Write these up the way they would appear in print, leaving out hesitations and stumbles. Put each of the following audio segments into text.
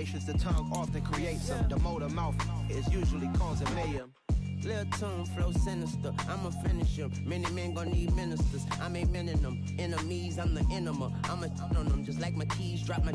situations, the tongue often creates them. The motor mouth is usually causing mayhem. Lil' tune, flow sinister, I'ma finish him. Many men gon' need ministers, I make men in them. Enemies, I'm the enema, I'ma on them. Just like my keys, drop my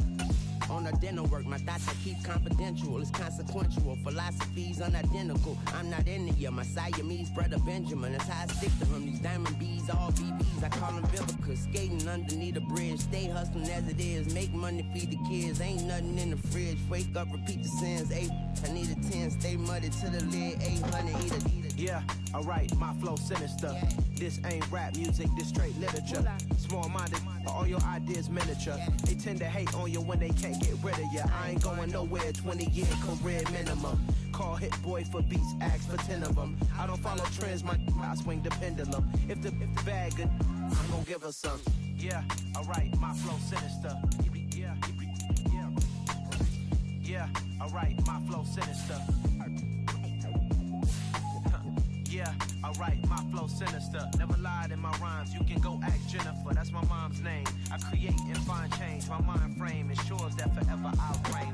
on a dinner work. My thoughts I keep confidential, it's consequential. Philosophies unidentical, I'm not into you. My Siamese brother Benjamin, that's how I stick to him. These diamond bees, all BBs, I call them Vivica. Skating underneath a bridge, stay hustling as it is. Make money, feed the kids, ain't nothing in the fridge. Wake up, repeat the sins, I need a 10, stay muddy to the lid, 800, eat a. Yeah, alright, my flow sinister. Yeah. This ain't rap music, this straight literature. Small-minded, all your ideas miniature. They tend to hate on you when they can't get rid of you. I ain't going nowhere, 20-year career minimum. Call Hit Boy for beats, ask for 10 of them. I don't follow trends, I swing the pendulum. If the bag good, I'm gonna give her some. Yeah, alright, my flow sinister. Yeah, alright, my flow sinister. Yeah, alright, my flow sinister. Never lied in my rhymes, you can go ask Jennifer. That's my mom's name. I create and find change. My mind frame ensures that forever I'll reign.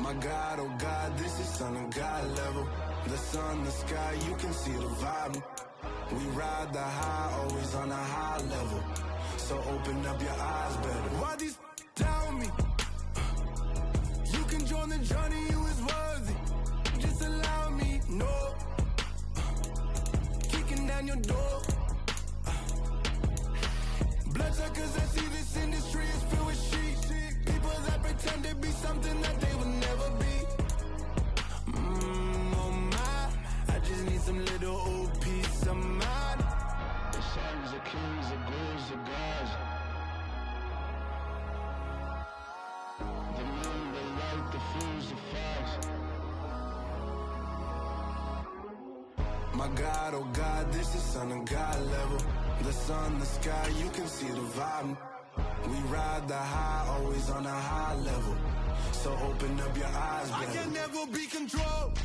My God, oh God, this is Son of God level. The sun, the sky, you can see the vibe. We ride the high, always on a high level. So open up your eyes better. Why these tell me? You can join the journey, you is worthy. Just allow me, no. Kicking down your door. Bloodsuckers, I see this industry is filled with shit. People that pretend to be something that they will never be. Oh my, I just need some little old peace of mind. The sons of kings, the ghouls, the gods. The moon, the light, the fools, the facts. My God, oh God, this is Son of God level. The sun, the sky, you can see the vibe. We ride the high, always on a high level. So open up your eyes, baby. I can never be controlled.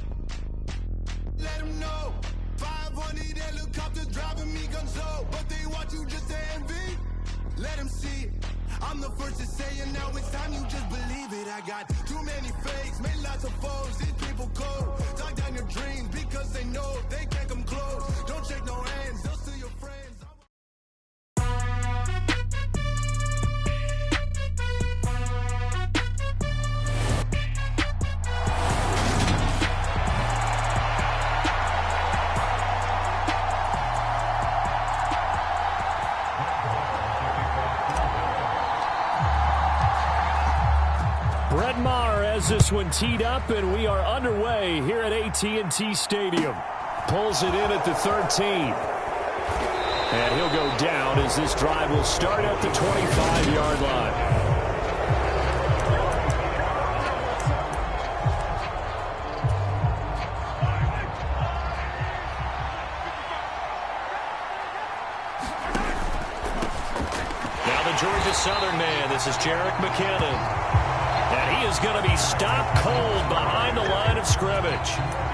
Let them know. 500 helicopters driving me gonzo. But they want you just to envy. Let them see it. I'm the first to say it, now it's time you just believe it. I got too many fakes, made lots of foes. These people cold. Talk down your dreams because they know they can't come close. Don't shake no hands, they'll steal your friends. Brett Maher has this one teed up, and we are underway here at AT&T Stadium. Pulls it in at the 13. And he'll go down as this drive will start at the 25-yard line. Now the Georgia Southern man, this is Jerick McKinnon. And he is going to be stopped cold behind the line of scrimmage.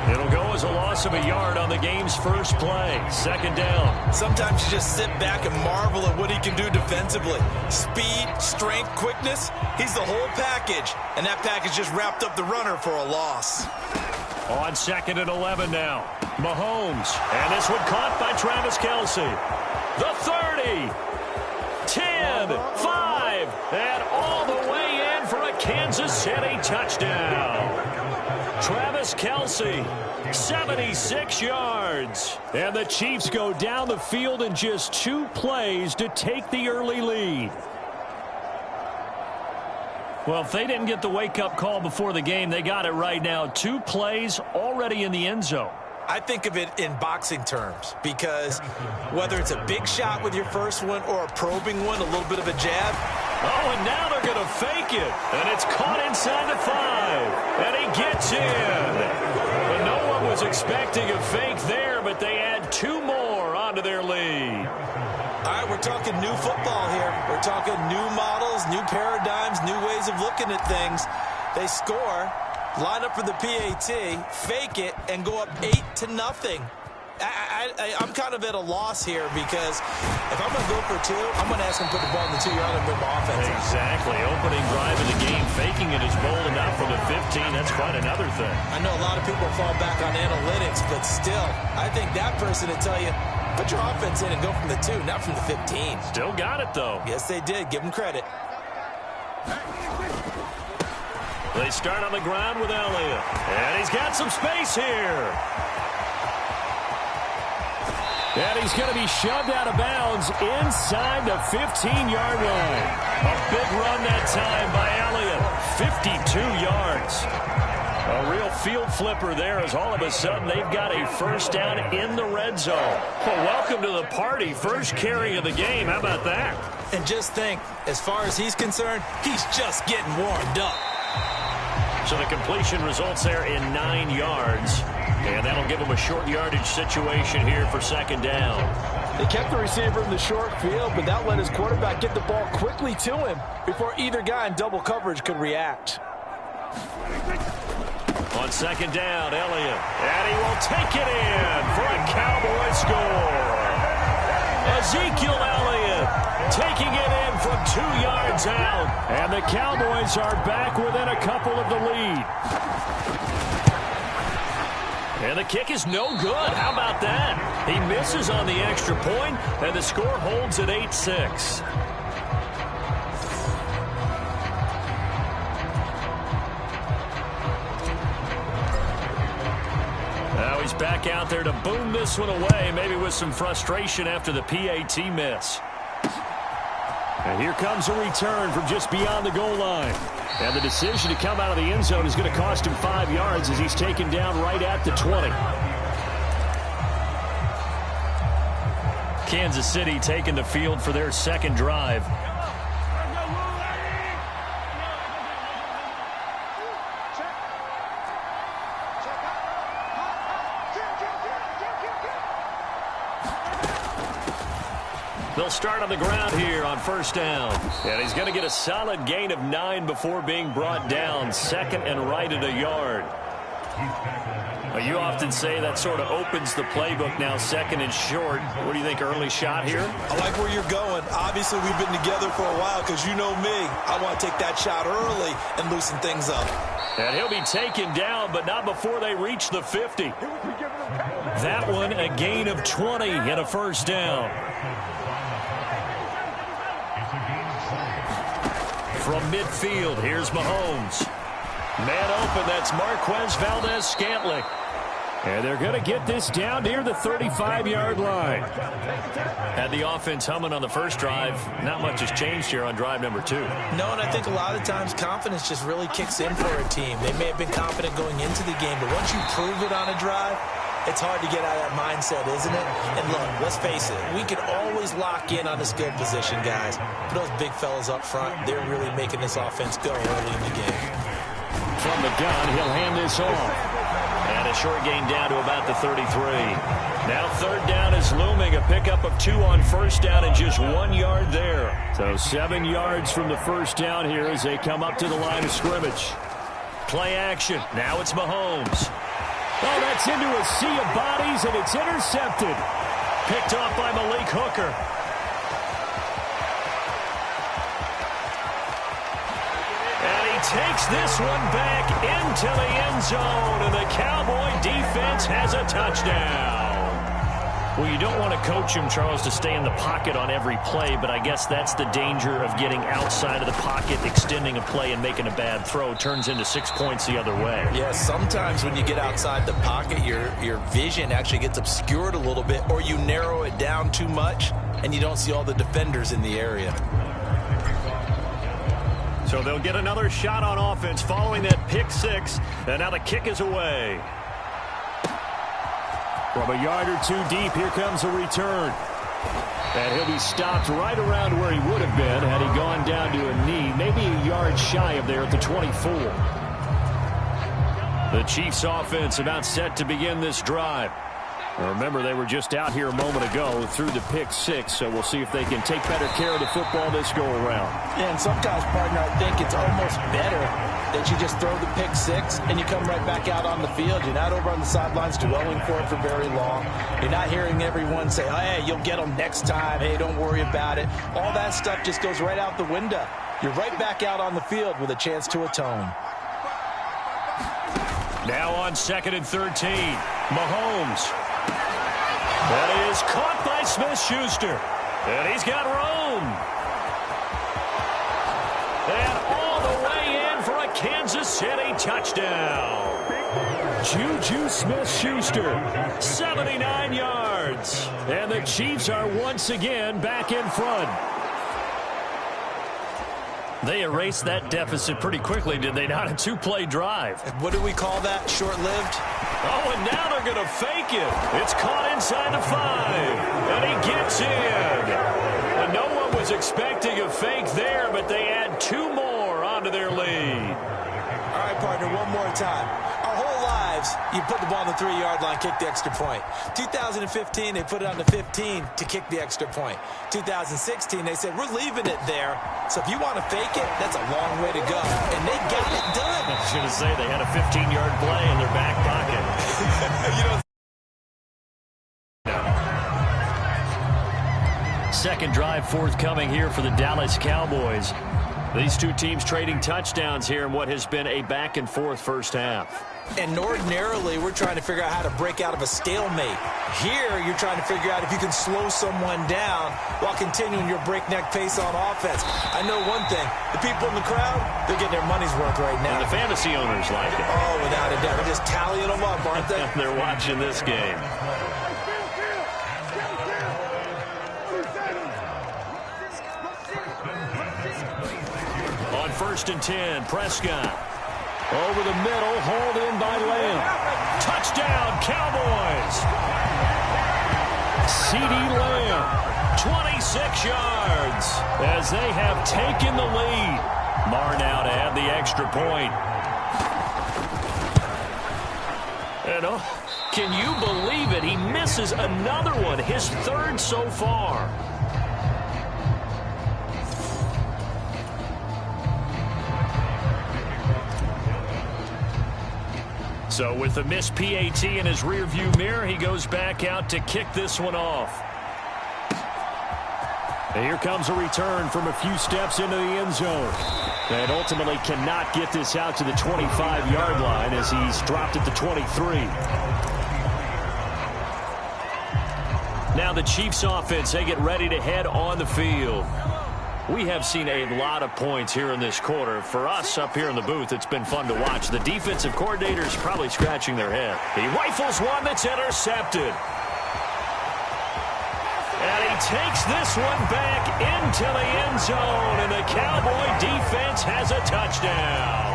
It'll go as a loss of a yard on the game's first play. Second down. Sometimes you just sit back and marvel at what he can do defensively. Speed, strength, quickness, he's the whole package. And that package just wrapped up the runner for a loss. On 2nd and 11 now. Mahomes. And this one caught by Travis Kelce. The 30. 10. 5. And all the way in for a Kansas City touchdown. Travis Kelce, 76 yards. And the Chiefs go down the field in just 2 plays to take the early lead. Well, if they didn't get the wake-up call before the game, they got it right now. 2 plays already in the end zone. I think of it in boxing terms because whether it's a big shot with your first one or a probing one, a little bit of a jab. Oh, and now they're going to fake it. And it's caught inside the 5. And he gets in. But no one was expecting a fake there, but they add 2 more onto their lead. All right, we're talking new football here. We're talking new models, new paradigms, new ways of looking at things. They score, line up for the PAT, fake it, and go up 8-0. I'm kind of at a loss here because if I'm going to go for 2, I'm going to ask him to put the ball in the 2-yard line and bring my offense out. Exactly. Opening drive of the game, faking it is bold enough for the 15. That's quite another thing. I know a lot of people fall back on analytics, but still, I think that person would tell you, put your offense in and go from the 2, not from the 15. Still got it, though. Yes, they did. Give them credit. They start on the ground with Elliott. And he's got some space here. And he's going to be shoved out of bounds inside the 15-yard line. A big run that time by Elliott. 52 yards. A real field flipper there as all of a sudden they've got a first down in the red zone. Well, welcome to the party. First carry of the game. How about that? And just think, as far as he's concerned, he's just getting warmed up. So the completion results there in 9 yards. And that'll give him a short yardage situation here for second down. They kept the receiver in the short field, but that let his quarterback get the ball quickly to him before either guy in double coverage could react. On second down, Elliott. And he will take it in for a Cowboy score. Ezekiel Elliott taking it in from 2 yards out. And the Cowboys are back within a couple of the lead. And the kick is no good. How about that? He misses on the extra point, and the score holds at 8-6. Now he's back out there to boom this one away, maybe with some frustration after the PAT miss. And here comes a return from just beyond the goal line. And the decision to come out of the end zone is going to cost him 5 yards as he's taken down right at the 20. Kansas City taking the field for their second drive. They'll start on the ground here on first down. And he's going to get a solid gain of 9 before being brought down. Second and right at a yard. Well, you often say that sort of opens the playbook now, second and short. What do you think, early shot here? I like where you're going. Obviously, we've been together for a while because you know me. I want to take that shot early and loosen things up. And he'll be taken down, but not before they reach the 50. That one, a gain of 20 and a first down. From midfield, here's Mahomes. Man open, that's Marquez Valdes-Scantling. And they're going to get this down near the 35-yard line. Had the offense humming on the first drive. Not much has changed here on drive number 2. No, and I think a lot of times confidence just really kicks in for a team. They may have been confident going into the game, but once you prove it on a drive, it's hard to get out of that mindset, isn't it? And look, let's face it, we can always lock in on the skill position, guys. But those big fellas up front, they're really making this offense go early in the game. From the gun, he'll hand this off. And a short gain down to about the 33. Now third down is looming. A pickup of 2 on first down and just 1 yard there. So 7 yards from the first down here as they come up to the line of scrimmage. Play action. Now it's Mahomes. Oh, that's into a sea of bodies, and it's intercepted. Picked off by Malik Hooker. And he takes this one back into the end zone, and the Cowboy defense has a touchdown. Well, you don't want to coach him, Charles, to stay in the pocket on every play, but I guess that's the danger of getting outside of the pocket, extending a play, and making a bad throw. Turns into 6 points the other way. Yeah, sometimes when you get outside the pocket, your vision actually gets obscured a little bit, or you narrow it down too much, and you don't see all the defenders in the area. So they'll get another shot on offense following that pick 6, and now the kick is away. From a yard or 2 deep, here comes a return. And he'll be stopped right around where he would have been had he gone down to a knee, maybe a yard shy of there at the 24. The Chiefs offense about set to begin this drive. Remember, they were just out here a moment ago through the pick six, so we'll see if they can take better care of the football this go-around. Yeah, and sometimes, partner, I think it's almost better that you just throw the pick six and you come right back out on the field. You're not over on the sidelines dwelling for it for very long. You're not hearing everyone say, oh, hey, you'll get them next time. Hey, don't worry about it. All that stuff just goes right out the window. You're right back out on the field with a chance to atone. Now on 2nd and 13, Mahomes. That is caught by Smith-Schuster. And he's got room. And all the way in for a Kansas City touchdown. Juju Smith-Schuster, 79 yards. And the Chiefs are once again back in front. They erased that deficit pretty quickly, did they not? A two-play drive. What do we call that? Short-lived? Oh, and now they're going to fake it. It's caught inside the 5. And he gets in. And no one was expecting a fake there, but they add 2 more onto their lead. All right, partner, one more time. Our whole lives, you put the ball on the 3-yard line, kick the extra point. 2015, they put it on the 15 to kick the extra point. 2016, they said, we're leaving it there. So if you want to fake it, that's a long way to go. And they got it done. I was going to say they had a 15-yard play in their back pocket. You know. Second drive forthcoming here for the Dallas Cowboys. These two teams trading touchdowns here in what has been a back-and-forth first half. And ordinarily, we're trying to figure out how to break out of a stalemate. Here, you're trying to figure out if you can slow someone down while continuing your breakneck pace on offense. I know one thing. The people in the crowd, they're getting their money's worth right now. And the fantasy owners like it. Oh, without a doubt. They're just tallying them up, aren't they? They're watching this game. On 1st and 10, Prescott. Over the middle, hauled in by Lamb. Touchdown, Cowboys! CeeDee Lamb, 26 yards, as they have taken the lead. Marr now to add the extra point. And can you believe it? He misses another one, his 3rd so far. So with the missed PAT in his rearview mirror, he goes back out to kick this one off. And here comes a return from a few steps into the end zone. And ultimately cannot get this out to the 25-yard line as he's dropped at the 23. Now the Chiefs offense, they get ready to head on the field. We have seen a lot of points here in this quarter. For us up here in the booth, it's been fun to watch. The defensive coordinator's probably scratching their head. He rifles one that's intercepted. And he takes this one back into the end zone, and the Cowboy defense has a touchdown.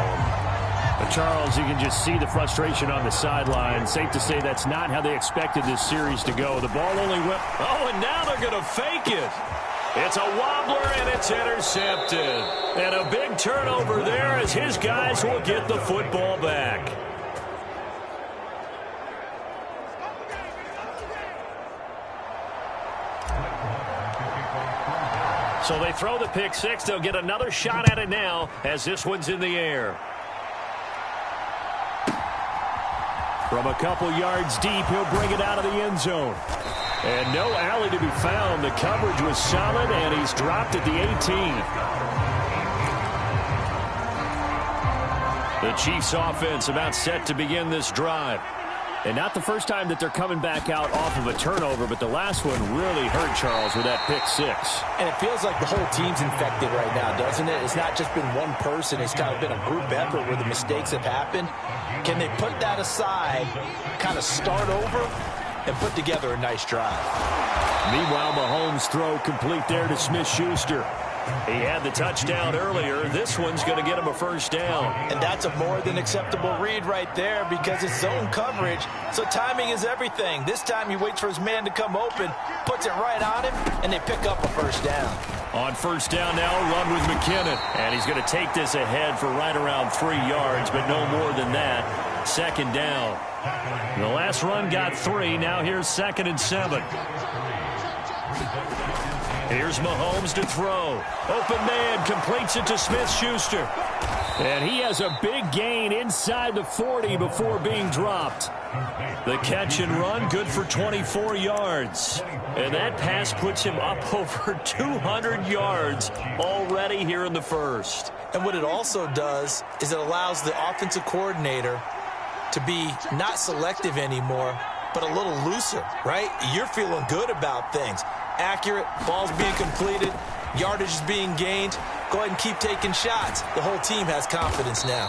Charles, you can just see the frustration on the sideline. Safe to say that's not how they expected this series to go. The ball only went... Oh, and now they're going to fake it. It's a wobbler, and it's intercepted. And a big turnover there as his guys will get the football back. So they throw the pick six. They'll get another shot at it now as this one's in the air. From a couple yards deep, he'll bring it out of the end zone. And no alley to be found. The coverage was solid, and he's dropped at the 18. The Chiefs offense about set to begin this drive. And not the first time that they're coming back out off of a turnover, but the last one really hurt Charles with that pick six. And it feels like the whole team's infected right now, doesn't it? It's not just been one person. It's kind of been a group effort where the mistakes have happened. Can they put that aside, kind of start over, and put together a nice drive? Meanwhile, Mahomes' throw complete there to Smith-Schuster. He had the touchdown earlier. This one's going to get him a first down. And that's a more than acceptable read right there because it's zone coverage. So timing is everything. This time he waits for his man to come open, puts it right on him, and they pick up a first down. On first down now, run with McKinnon. And he's going to take this ahead for right around 3 yards, but no more than that. Second down. The last run got 3. Now here's 2nd and 7. Here's Mahomes to throw. Open man, completes it to Smith-Schuster. And he has a big gain inside the 40 before being dropped. The catch and run, good for 24 yards. And that pass puts him up over 200 yards already here in the first. And what it also does is it allows the offensive coordinator to be not selective anymore, but a little looser, right? You're feeling good about things. Accurate, balls being completed, yardage is being gained. Go ahead and keep taking shots. The whole team has confidence now.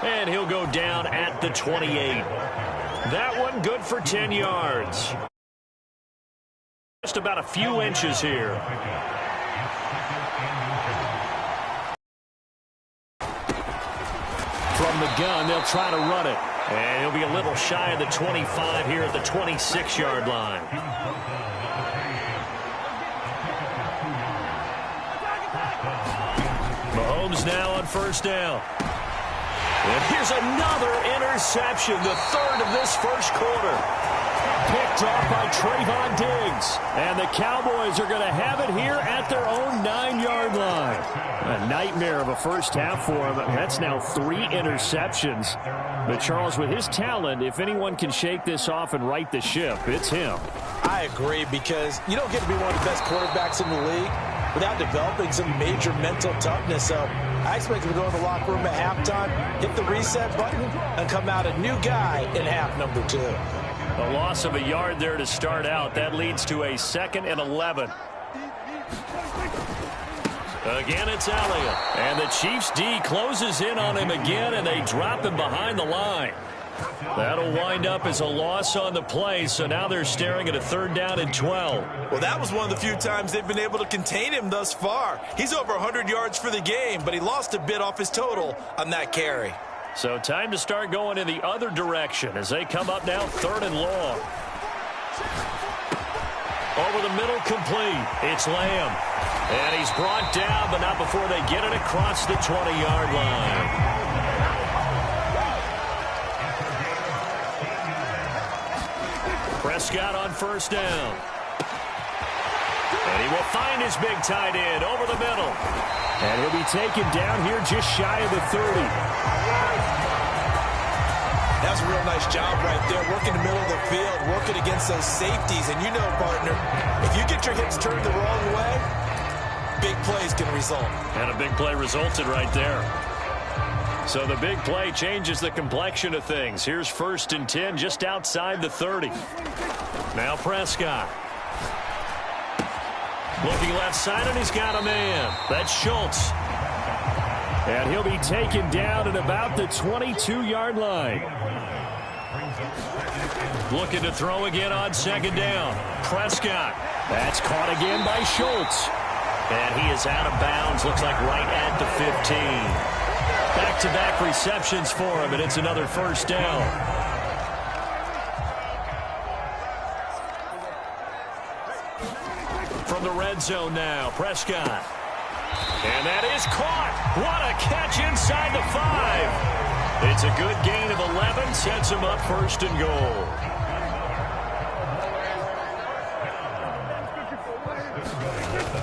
And he'll go down at the 28. That one good for 10 yards. Just about a few inches here. From the gun, they'll try to run it. And he'll be a little shy of the 25 here at the 26-yard line. Mahomes now on first down. And here's another interception, the 3rd of this first quarter. Picked off by Trayvon Diggs. And the Cowboys are going to have it here at their own 9-yard line. A nightmare of a first half for him. That's now 3 interceptions. But Charles, with his talent, if anyone can shake this off and right the ship, it's him. I agree, because you don't get to be one of the best quarterbacks in the league without developing some major mental toughness. So I expect him to go in the locker room at halftime, hit the reset button, and come out a new guy in half number 2. A loss of a yard there to start out. That leads to a 2nd and 11. Again, it's Elliott. And the Chiefs D closes in on him again, and they drop him behind the line. That'll wind up as a loss on the play, so now they're staring at a 3rd down and 12. Well, that was one of the few times they've been able to contain him thus far. He's over 100 yards for the game, but he lost a bit off his total on that carry. So time to start going in the other direction as they come up now 3rd and long. Over the middle, complete. It's Lamb. And he's brought down, but not before they get it across the 20-yard line. Prescott on first down. And he will find his big tight end over the middle. And he'll be taken down here just shy of the 30. That's a real nice job right there, working the middle of the field, working against those safeties. And you know, partner, if you get your hips turned the wrong way, big plays can result. And a big play resulted right there. So the big play changes the complexion of things. Here's 1st and 10 just outside the 30. Now Prescott. Looking left side, and he's got a man. That's Schultz. And he'll be taken down at about the 22-yard line. Looking to throw again on 2nd down. Prescott. That's caught again by Schultz. And he is out of bounds. Looks like right at the 15. Back-to-back receptions for him, and it's another 1st down. From the red zone now, Prescott. And that is caught. What a catch inside the 5. It's a good gain of 11, sets him up 1st and goal.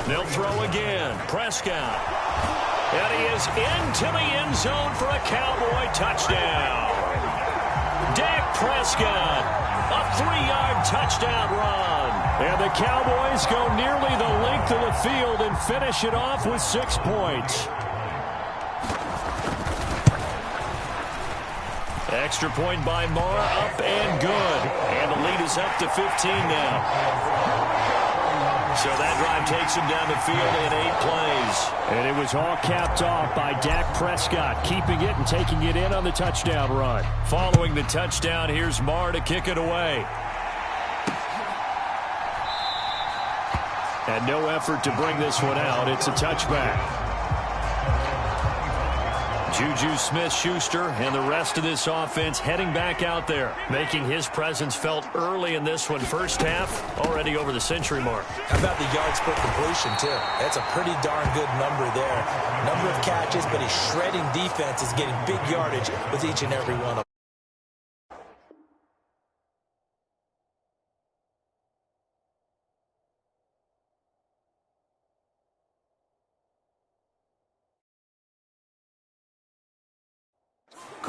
They'll throw again. Prescott. And he is into the end zone for a Cowboy touchdown. Dak Prescott, a 3-yard touchdown run. And the Cowboys go nearly the length of the field and finish it off with 6 points. Extra point by Moore, up and good. And the lead is up to 15 now. So that drive takes him down the field in 8 plays. And it was all capped off by Dak Prescott, keeping it and taking it in on the touchdown run. Following the touchdown, here's Moore to kick it away. And no effort to bring this one out. It's a touchback. Juju Smith-Schuster and the rest of this offense heading back out there, making his presence felt early in this one. First half, already over the century mark. How about the yards per completion, too? That's a pretty darn good number there. Number of catches, but he's shredding defenses, getting big yardage with each and every one of them.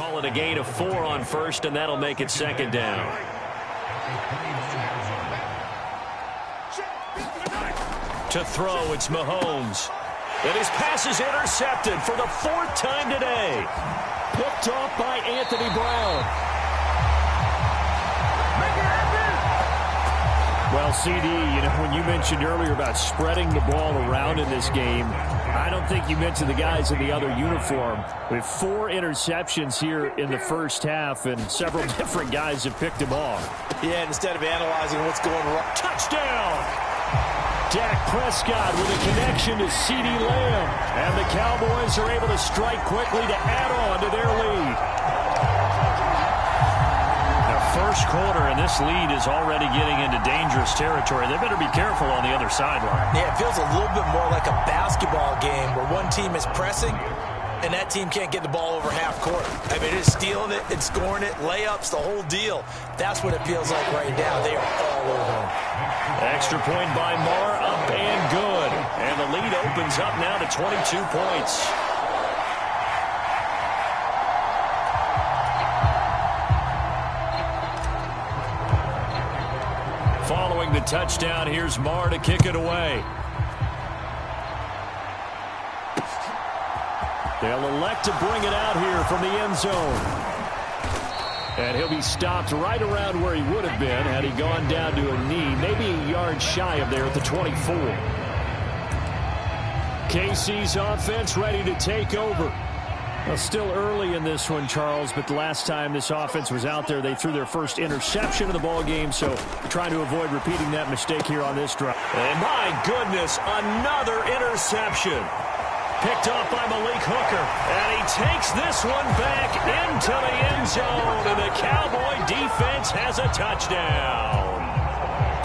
call it a gain of 4 on first, and that'll make it second down. To throw, it's Mahomes. And his pass is intercepted for the 4th time today. Picked off by Anthony Brown. Well, CD, when you mentioned earlier about spreading the ball around in this game, I don't think you mentioned the guys in the other uniform. We have 4 interceptions here in the first half, and several different guys have picked them off. Yeah, instead of analyzing what's going wrong. Touchdown! Dak Prescott with a connection to CeeDee Lamb. And the Cowboys are able to strike quickly to add on to their lead. First quarter, and this lead is already getting into dangerous territory. They better be careful on the other sideline. Yeah, it feels a little bit more like a basketball game where one team is pressing and that team can't get the ball over half court. I mean, it's stealing it, it's scoring it, layups, the whole deal. That's what it feels like right now. They are all over them. Extra point by Marr, up and good. And the lead opens up now to 22 points. Following the touchdown, here's Marr to kick it away. They'll elect to bring it out here from the end zone. And he'll be stopped right around where he would have been had he gone down to a knee, maybe a yard shy of there at the 24. KC's offense ready to take over. Well, still early in this one, Charles, but the last time this offense was out there, they threw their first interception of the ball game, so trying to avoid repeating that mistake here on this drive. And my goodness, another interception. Picked off by Malik Hooker, and he takes this one back into the end zone, and the Cowboy defense has a touchdown.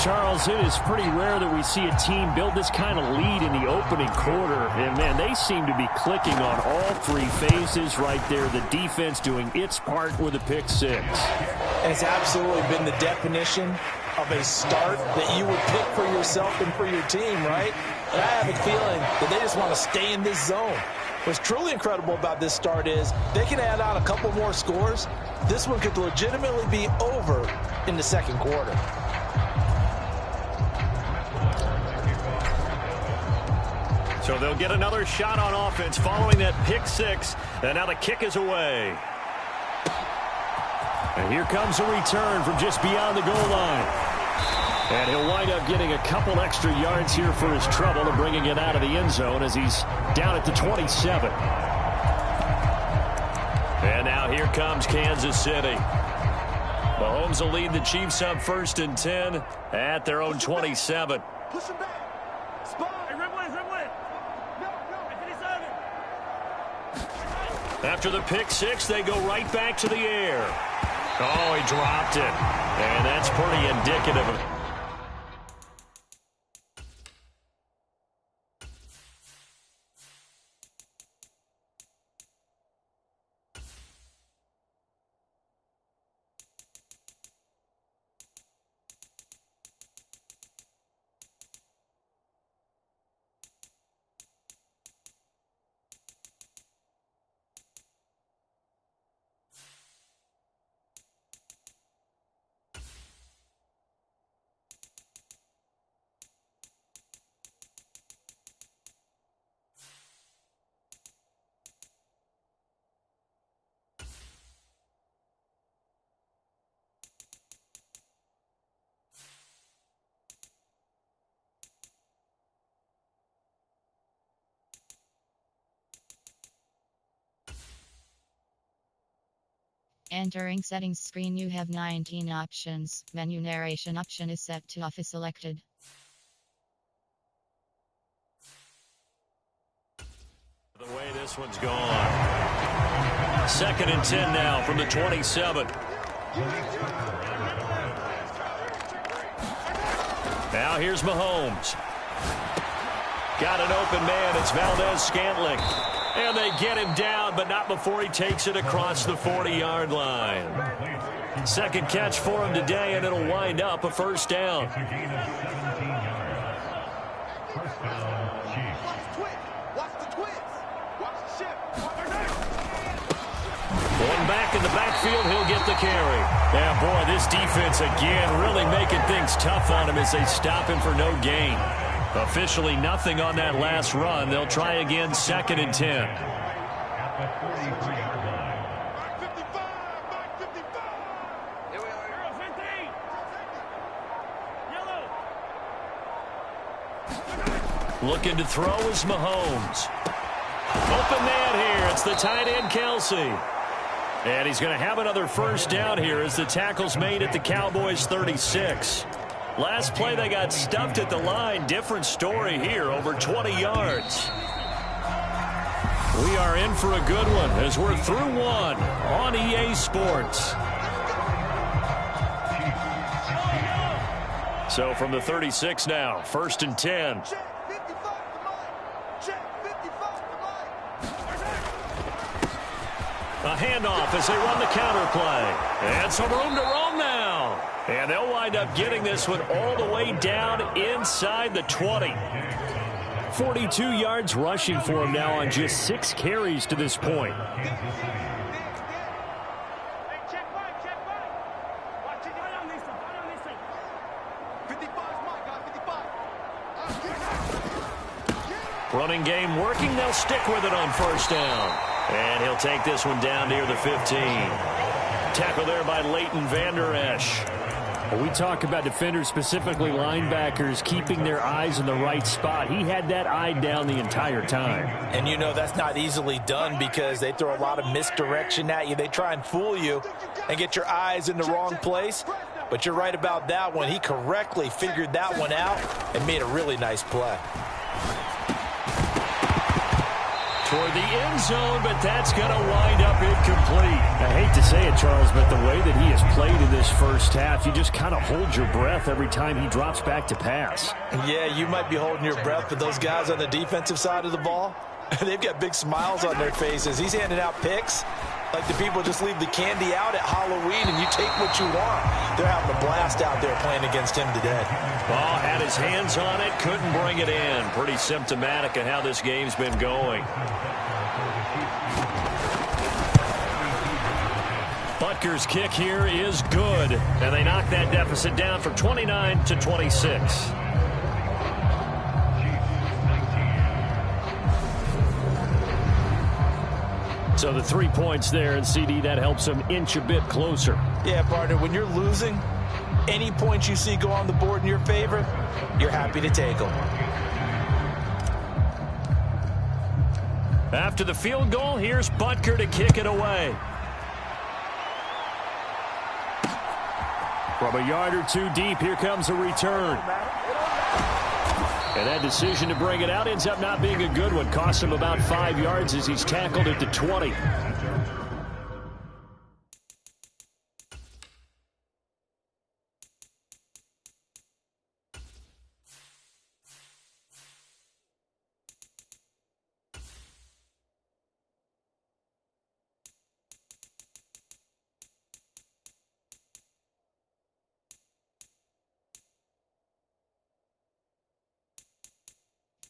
Charles, it is pretty rare that we see a team build this kind of lead in the opening quarter. And, man, they seem to be clicking on all 3 phases right there. The defense doing its part with a pick 6. And it's absolutely been the definition of a start that you would pick for yourself and for your team, right? And I have a feeling that they just want to stay in this zone. What's truly incredible about this start is they can add on a couple more scores. This one could legitimately be over in the second quarter. So they'll get another shot on offense following that pick 6. And now the kick is away. And here comes a return from just beyond the goal line. And he'll wind up getting a couple extra yards here for his trouble and bringing it out of the end zone as he's down at the 27. And now here comes Kansas City. Mahomes will lead the Chiefs up 1st and 10 at their own 27. Push him back. Spot. Hey, Rimway. After the pick 6, they go right back to the air. Oh, he dropped it. And that's pretty indicative of... Entering settings screen, you have 19 options. Menu narration option is set to off is selected. The way this one's gone. 2nd and 10 now from the 27. Now here's Mahomes. Got an open man. It's Valdez-Scantling. And they get him down, but not before he takes it across the 40-yard line. 2nd catch for him today, and it'll wind up a 1st down. Going back backfield. He'll get the carry. Yeah, boy, this defense again really making things tough on him as they stop him for no gain. Officially nothing on that last run. They'll try again, 2nd and 10. Looking to throw is Mahomes. Open man here. It's the tight end, Kelce. And he's going to have another first down here as the tackle's made at the Cowboys' 36. Last play they got stuffed at the line. Different story here, over 20 yards. We are in for a good one as we're through one on EA Sports. So from the 36 now, 1st and 10. A handoff as they run the counter play. And some room to roam now. And they'll wind up getting this one all the way down inside the 20. 42 yards rushing for him now on just 6 carries to this point. Running game working. They'll stick with it on first down. And he'll take this one down near the 15. Tackle there by Leighton Vander Esch. When we talk about defenders, specifically linebackers, keeping their eyes in the right spot. He had that eye down the entire time. And you know that's not easily done because they throw a lot of misdirection at you. They try and fool you and get your eyes in the wrong place. But you're right about that one. He correctly figured that one out and made a really nice play. Toward the end zone, but that's going to wind up incomplete. I hate to say it, Charles, but the way that he has played in this first half, you just kind of hold your breath every time he drops back to pass. Yeah, you might be holding your breath, but those guys on the defensive side of the ball, they've got big smiles on their faces. He's handing out picks like the people just leave the candy out at Halloween and you take what you want. They're having a blast out there playing against him today. Ball had his hands on it, couldn't bring it in. Pretty symptomatic of how this game's been going. Butker's kick here is good, and they knock that deficit down from 29 to 26. So the 3 points there, and CD, that helps them inch a bit closer. Yeah, partner, when you're losing, any points you see go on the board in your favor, you're happy to take them. After the field goal, here's Butker to kick it away. From a yard or two deep, here comes a return. And that decision to bring it out ends up not being a good one. Cost him about 5 yards as he's tackled at the 20.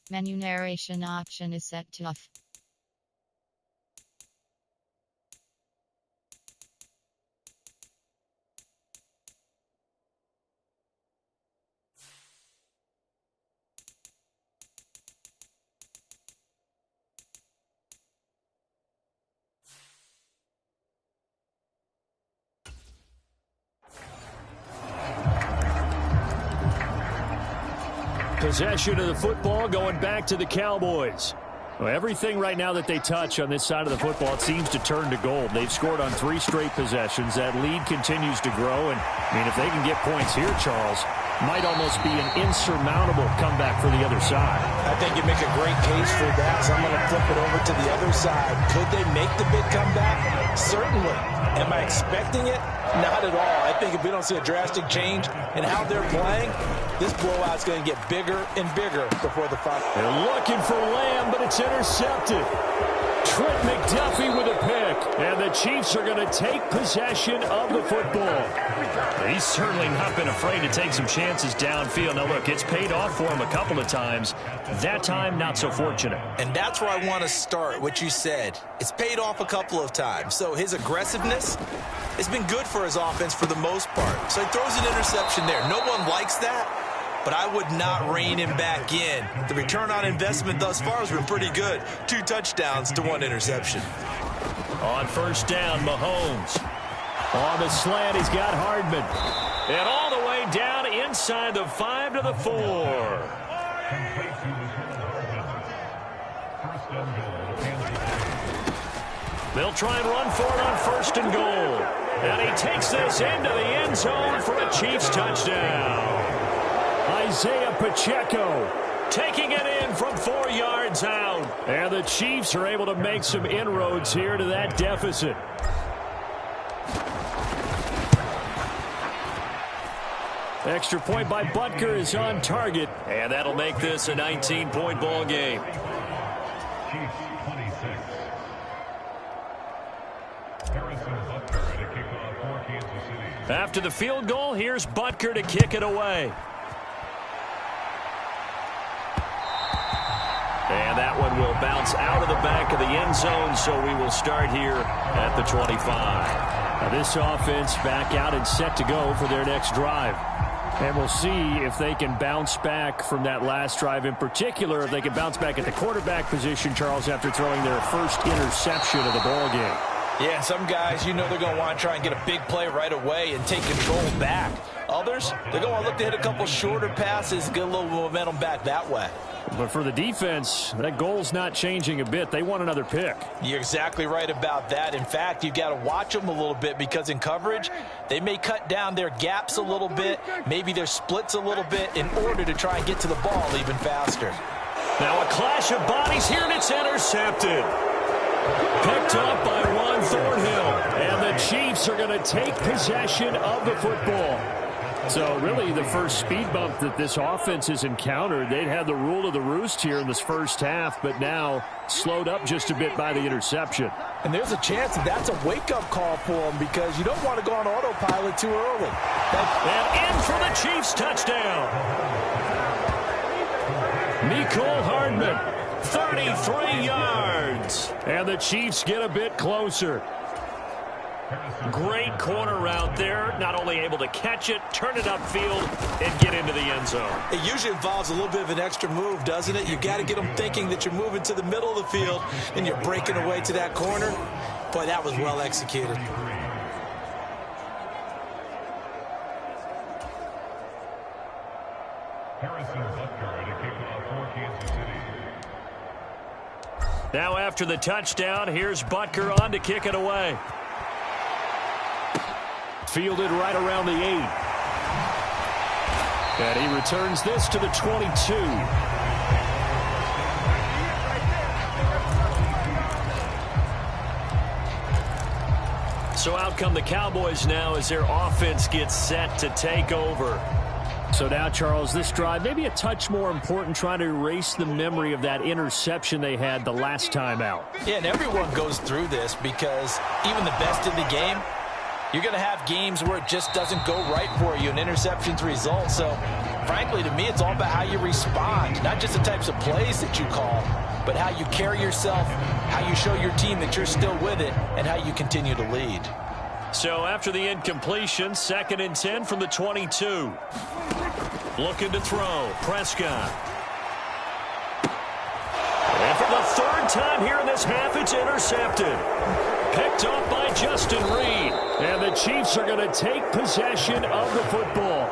Menu narration option is set to off. Possession of the football going back to the Cowboys. Well, everything right now that they touch on this side of the football, it seems to turn to gold. They've scored on 3 straight possessions. That lead continues to grow. And, I mean, if they can get points here, Charles, might almost be an insurmountable comeback for the other side. I think you make a great case for that, so I'm going to flip it over to the other side. Could they make the big comeback? Certainly. Am I expecting it? Not at all. I think if we don't see a drastic change in how they're playing, this blowout's going to get bigger and bigger before the final. They're looking for Lamb, but it's intercepted. Trent McDuffie with a pick. And the Chiefs are going to take possession of the football. He's certainly not been afraid to take some chances downfield. Now, look, it's paid off for him a couple of times. That time, not so fortunate. And that's where I want to start, what you said. It's paid off a couple of times. So his aggressiveness, it's been good for his offense for the most part. So he throws an interception there. No one likes that, but I would not rein him back in. The return on investment thus far has been pretty good. 2 touchdowns to 1 interception. On first down, Mahomes. On the slant, he's got Hardman. And all the way down inside the 5 to the 4. They'll try and run for it on first and goal. And he takes this into the end zone for a Chiefs touchdown. Isaiah Pacheco taking it in from 4 yards out. And the Chiefs are able to make some inroads here to that deficit. Extra point by Butker is on target. And that'll make this a 19-point ball game. After the field goal, here's Butker to kick it away. And that one will bounce out of the back of the end zone, so we will start here at the 25. Now this offense back out and set to go for their next drive. And we'll see if they can bounce back from that last drive, in particular, if they can bounce back at the quarterback position, Charles, after throwing their first interception of the ball game. Yeah, some guys, they're going to want to try and get a big play right away and take control back. Others, they're going to look to hit a couple shorter passes, get a little momentum back that way. But for the defense, that goal's not changing a bit. They want another pick. You're exactly right about that. In fact, you've got to watch them a little bit because in coverage, they may cut down their gaps a little bit, maybe their splits a little bit in order to try and get to the ball even faster. Now a clash of bodies here, and it's intercepted. Picked up by Juan Thornhill. And the Chiefs are going to take possession of the football. So really the first speed bump that this offense has encountered, they'd had the rule of the roost here in this first half, but now slowed up just a bit by the interception. And there's a chance that that's a wake-up call for them because you don't want to go on autopilot too early. And in for the Chiefs touchdown. Mecole Hardman, 33 yards. And the Chiefs get a bit closer. Great corner route there. Not only able to catch it, turn it upfield, and get into the end zone. It usually involves a little bit of an extra move, doesn't it? You've got to get them thinking that you're moving to the middle of the field and you're breaking away to that corner. Boy, that was well executed. Now after the touchdown, here's Butker on to kick it away. Fielded right around the 8. And he returns this to the 22. So out come the Cowboys now as their offense gets set to take over. So now, Charles, this drive maybe a touch more important, trying to erase the memory of that interception they had the last time out. Yeah, and everyone goes through this because even the best in the game, you're going to have games where it just doesn't go right for you, and interceptions result. So, frankly, to me, it's all about how you respond, not just the types of plays that you call, but how you carry yourself, how you show your team that you're still with it, and how you continue to lead. So after the incompletion, 2nd and 10 from the 22. Looking to throw, Prescott. And for the 3rd time here in this half, it's intercepted. Picked up by Justin Reed. And the Chiefs are going to take possession of the football.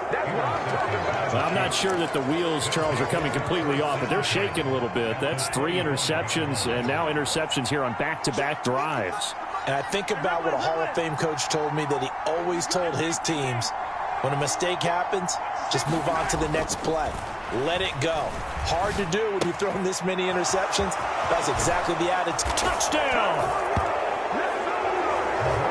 Well, I'm not sure that the wheels, Charles, are coming completely off, but they're shaking a little bit. That's 3 interceptions, and now interceptions here on back-to-back drives. And I think about what a Hall of Fame coach told me, that he always told his teams, when a mistake happens, just move on to the next play. Let it go. Hard to do when you've thrown this many interceptions. That's exactly the attitude. Touchdown!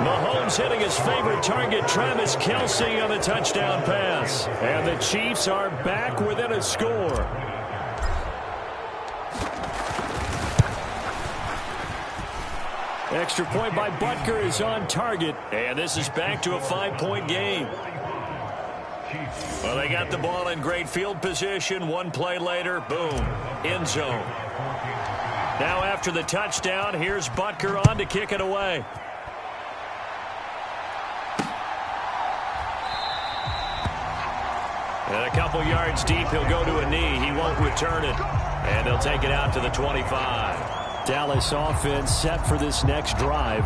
Mahomes hitting his favorite target, Travis Kelce, on the touchdown pass. And the Chiefs are back within a score. Extra point by Butker is on target. And this is back to a 5-point game. Well, they got the ball in great field position. 1 play later, boom, end zone. Now after the touchdown, here's Butker on to kick it away. And a couple yards deep, he'll go to a knee. He won't return it. And they'll take it out to the 25. Dallas offense set for this next drive.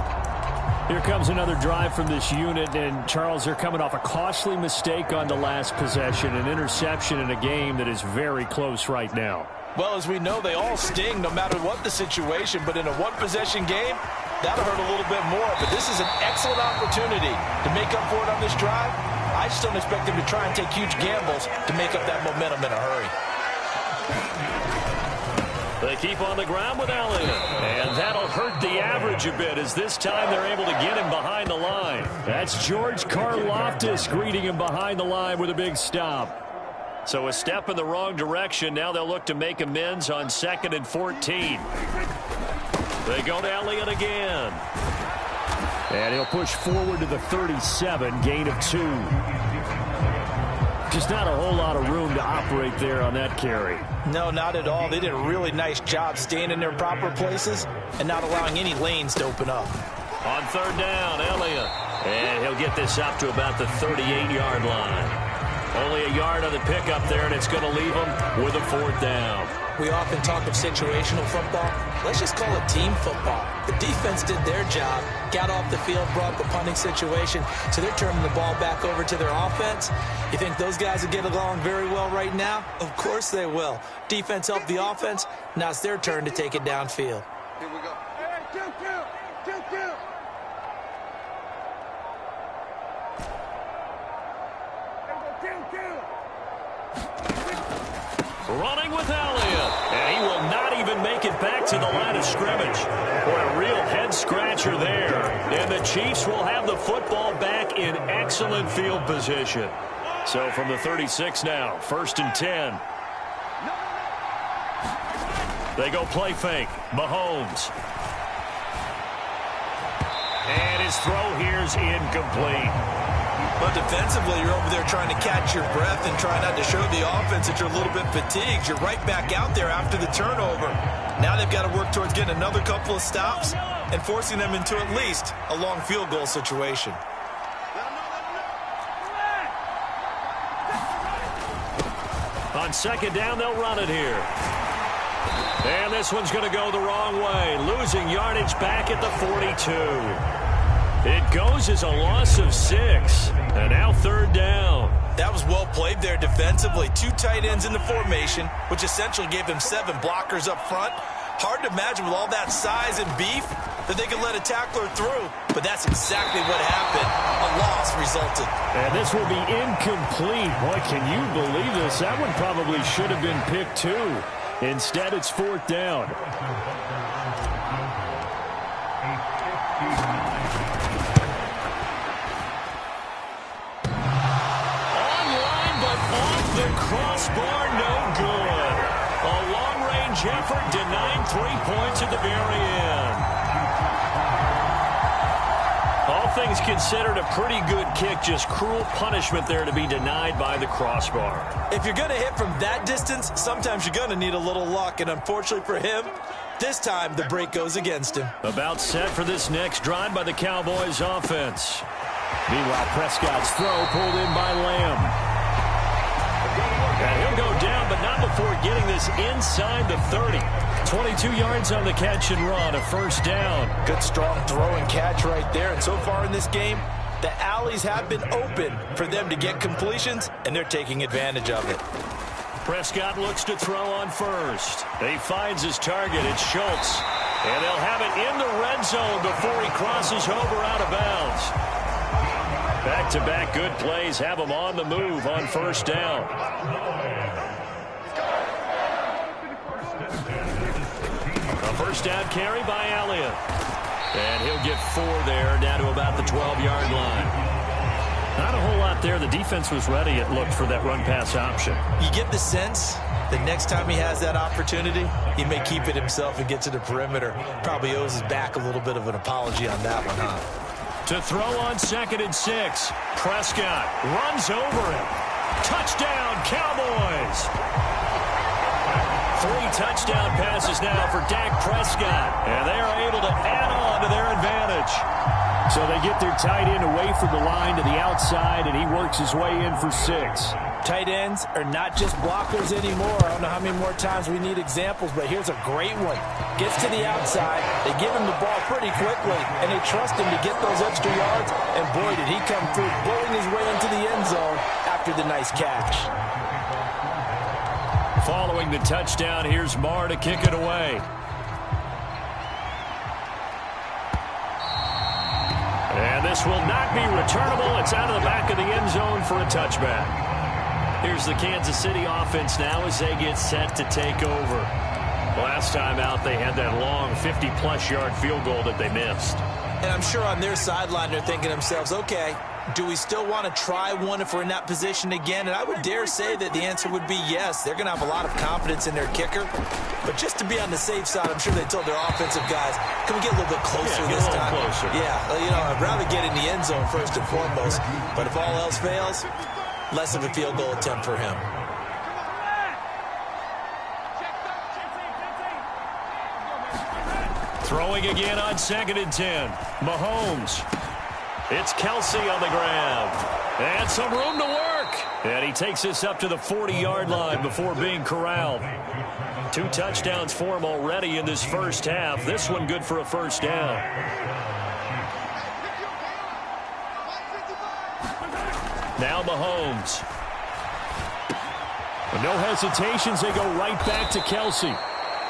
Here comes another drive from this unit, and Charles, they're coming off a costly mistake on the last possession, an interception in a game that is very close right now. Well, as we know, they all sting no matter what the situation, but in a one-possession game, that'll hurt a little bit more. But this is an excellent opportunity to make up for it on this drive. I just don't expect them to try and take huge gambles to make up that momentum in a hurry. They keep on the ground with Elliott, and that'll hurt the average a bit as this time they're able to get him behind the line. That's George Karlaftis greeting him behind the line with a big stop. So a step in the wrong direction. Now they'll look to make amends on 2nd and 14. They go to Elliott again. And he'll push forward to the 37, gain of 2. Just not a whole lot of room to operate there on that carry. No, not at all. They did a really nice job staying in their proper places and not allowing any lanes to open up. On 3rd down, Elliott. And he'll get this up to about the 38-yard line. Only a yard on the pickup there, and it's going to leave him with a 4th down. We often talk of situational football. Let's just call it team football. The defense did their job, got off the field, brought the punting situation, so they're turning the ball back over to their offense. You think those guys will get along very well right now? Of course they will. Defense helped the offense. Now it's their turn to take it downfield. Here we go. Hey, 2-2. Running with Elliott, and he will not even make it back to the line of scrimmage. Boy, a real head-scratcher there. And the Chiefs will have the football back in excellent field position. So from the 36 now, 1st and 10. They go play fake. Mahomes. And his throw here's incomplete. But defensively, you're over there trying to catch your breath and try not to show the offense that you're a little bit fatigued. You're right back out there after the turnover. Now they've got to work towards getting another couple of stops and forcing them into at least a long field goal situation. On 2nd down, they'll run it here. And this one's going to go the wrong way, losing yardage back at the 42. It goes as a loss of 6, and now 3rd down. That was well played there defensively. 2 tight ends in the formation, which essentially gave them 7 blockers up front. Hard to imagine with all that size and beef that they could let a tackler through, but that's exactly what happened. A loss resulted. And this will be incomplete. Boy, can you believe this? That one probably should have been picked too. Instead, it's 4th down. Crossbar, no good. A long-range effort denying 3 points at the very end. All things considered, a pretty good kick. Just cruel punishment there to be denied by the crossbar. If you're going to hit from that distance, sometimes you're going to need a little luck. And unfortunately for him, this time the break goes against him. About set for this next drive by the Cowboys offense. Meanwhile, Prescott's throw pulled in by Lamb. And he'll go down, but not before getting this inside the 30. 22 yards on the catch and run, a 1st down. Good, strong throw and catch right there. And so far in this game, the alleys have been open for them to get completions, and they're taking advantage of it. Prescott looks to throw on 1st. He finds his target. It's Schultz. And they'll have it in the red zone before he crosses over out of bounds. Back-to-back good plays have him on the move on 1st down. A 1st down carry by Elliott. And he'll get 4 there, down to about the 12-yard line. Not a whole lot there. The defense was ready, it looked, for that run-pass option. You get the sense that next time he has that opportunity, he may keep it himself and get to the perimeter. Probably owes his back a little bit of an apology on that one, huh? To throw on 2nd and 6. Prescott runs over him. Touchdown, Cowboys. 3 touchdown passes now for Dak Prescott. And they are able to add on to their advantage. So they get their tight end away from the line to the outside, and he works his way in for 6. Tight ends are not just blockers anymore. I don't know how many more times we need examples, but here's a great one. Gets to the outside, they give him the ball pretty quickly, and they trust him to get those extra yards, and boy, did he come through, bulling his way into the end zone after the nice catch. Following the touchdown, here's Marr to kick it away. And this will not be returnable. It's out of the back of the end zone for a touchback. Here's the Kansas City offense now as they get set to take over. Last time out, they had that long 50-plus yard field goal that they missed. And I'm sure on their sideline they're thinking to themselves, okay, do we still want to try one if we're in that position again? And I would dare say that the answer would be yes. They're going to have a lot of confidence in their kicker. But just to be on the safe side, I'm sure they told their offensive guys, can we get a little bit closer this time? Closer. Yeah, you know, I'd rather get in the end zone first and foremost. But if all else fails, less of a field goal attempt for him. Throwing again on 2nd and 10. Mahomes. It's Kelsey on the grab. And some room to work. And he takes this up to the 40-yard line before being corralled. 2 touchdowns for him already in this first half. This one good for a first down. Now Mahomes. With no hesitations, they go right back to Kelsey.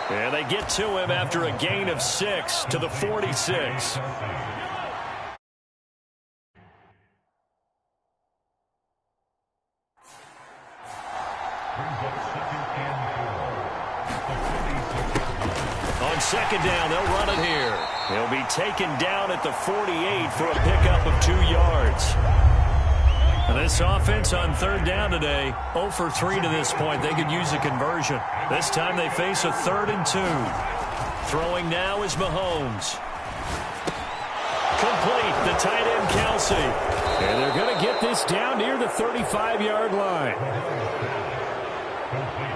And they get to him after a gain of 6 to the 46. On 2nd down, they'll run it here. He'll be taken down at the 48 for a pickup of 2 yards. And this offense on 3rd down today, 0 for 3 to this point. They could use a conversion. This time they face a 3rd and 2. Throwing now is Mahomes. Complete, the tight end Kelsey. And they're going to get this down near the 35-yard line.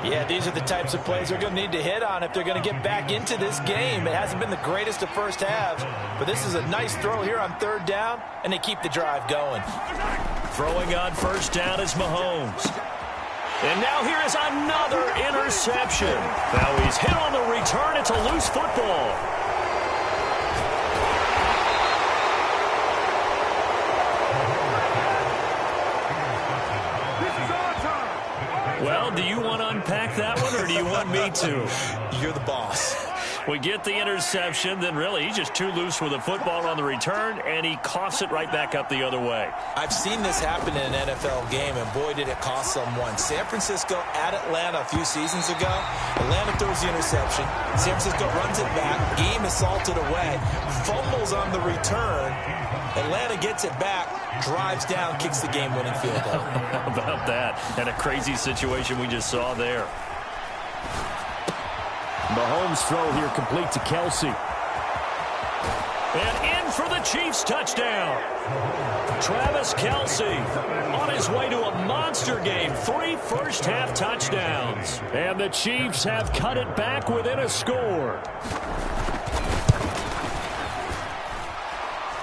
Yeah, these are the types of plays they're going to need to hit on if they're going to get back into this game. It hasn't been the greatest of first halves, but this is a nice throw here on 3rd down, and they keep the drive going. Throwing on 1st down is Mahomes. And now here is another interception. Now he's hit on the return. It's a loose football. Well, do you want to unpack that one, or do you want me to? You're the boss. We get the interception, then really he's just too loose with the football on the return, and he coughs it right back up the other way. I've seen this happen in an NFL game, and boy, did it cost someone. San Francisco at Atlanta a few seasons ago. Atlanta throws the interception. San Francisco runs it back. Game is salted away. Fumbles on the return. Atlanta gets it back, drives down, kicks the game-winning field goal. How about that? And a crazy situation we just saw there. Mahomes' throw here complete to Kelsey. And in for the Chiefs touchdown. Travis Kelsey on his way to a monster game. 3 first-half touchdowns. And the Chiefs have cut it back within a score.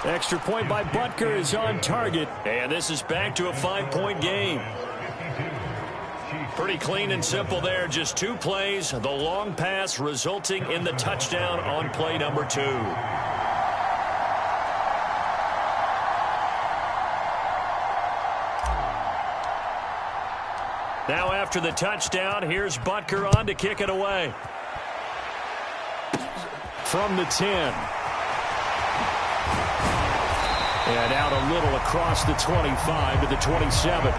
Extra point by Butker is on target. And this is back to a 5-point game. Pretty clean and simple there. Just 2 plays. The long pass resulting in the touchdown on play number 2. Now after the touchdown, here's Butker on to kick it away. From the 10. And out a little across the 25 to the 27.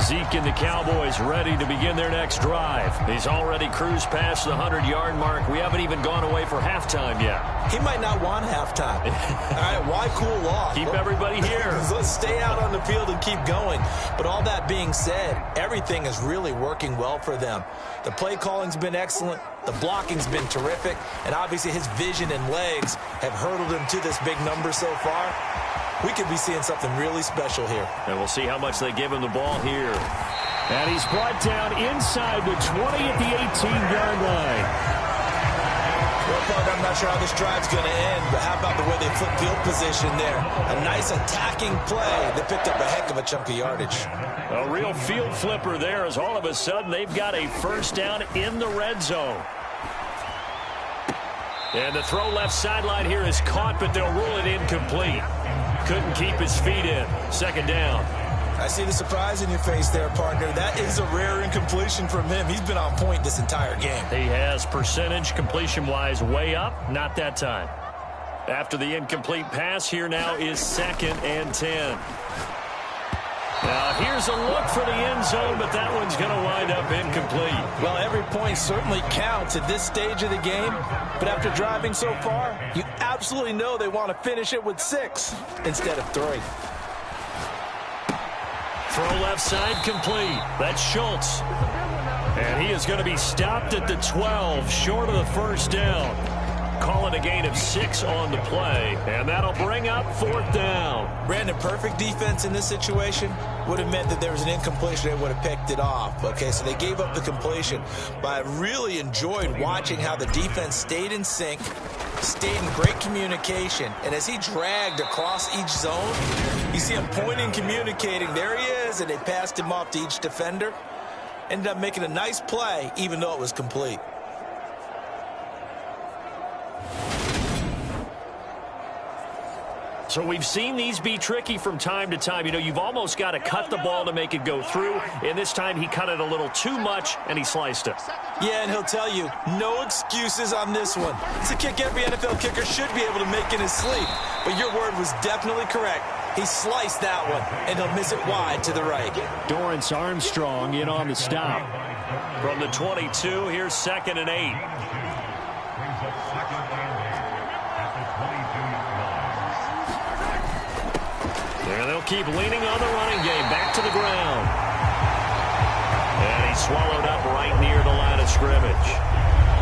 Zeke and the Cowboys ready to begin their next drive. He's already cruised past the 100-yard mark. We haven't even gone away for halftime yet. He might not want halftime. All right, why cool off? Keep everybody here. Let's stay out on the field and keep going. But all that being said, everything is really working well for them. The play calling's been excellent. The blocking's been terrific. And obviously his vision and legs have hurdled him to this big number so far. We could be seeing something really special here. And we'll see how much they give him the ball here. And he's brought down inside the 20 at the 18-yard line. Well, partner, I'm not sure how this drive's going to end, but how about the way they flip field position there? A nice attacking play. They picked up a heck of a chunk of yardage. A real field flipper there as all of a sudden they've got a first down in the red zone. And the throw left sideline here is caught, but they'll rule it incomplete. Couldn't keep his feet in. Second down. I see the surprise in your face there, partner. That is a rare incompletion from him. He's been on point this entire game. He has percentage completion-wise way up. Not that time. After the incomplete pass, here now is 2nd and 10. Now, here's a look for the end zone, but that one's going to wind up incomplete. Well, every point certainly counts at this stage of the game, but after driving so far, you absolutely know they want to finish it with 6 instead of 3. Throw left side complete. That's Schultz. And he is going to be stopped at the 12, short of the first down. Calling a gain of 6 on the play, and that'll bring up 4th down. Brandon, perfect defense in this situation would have meant that there was an incompletion. They would have picked it off. Okay, so they gave up the completion. But I really enjoyed watching how the defense stayed in sync, stayed in great communication, and as he dragged across each zone, you see him pointing, communicating. There he is, and they passed him off to each defender. Ended up making a nice play, even though it was complete. So we've seen these be tricky from time to time. You know, you've almost got to cut the ball to make it go through. And this time he cut it a little too much, and he sliced it. Yeah, and he'll tell you, no excuses on this one. It's a kick every NFL kicker should be able to make in his sleep. But your word was definitely correct. He sliced that one, and he'll miss it wide to the right. Dorrance Armstrong in on the stop. From the 22, here's 2nd and 8. And they'll keep leaning on the running game. Back to the ground. And he's swallowed up right near the line of scrimmage.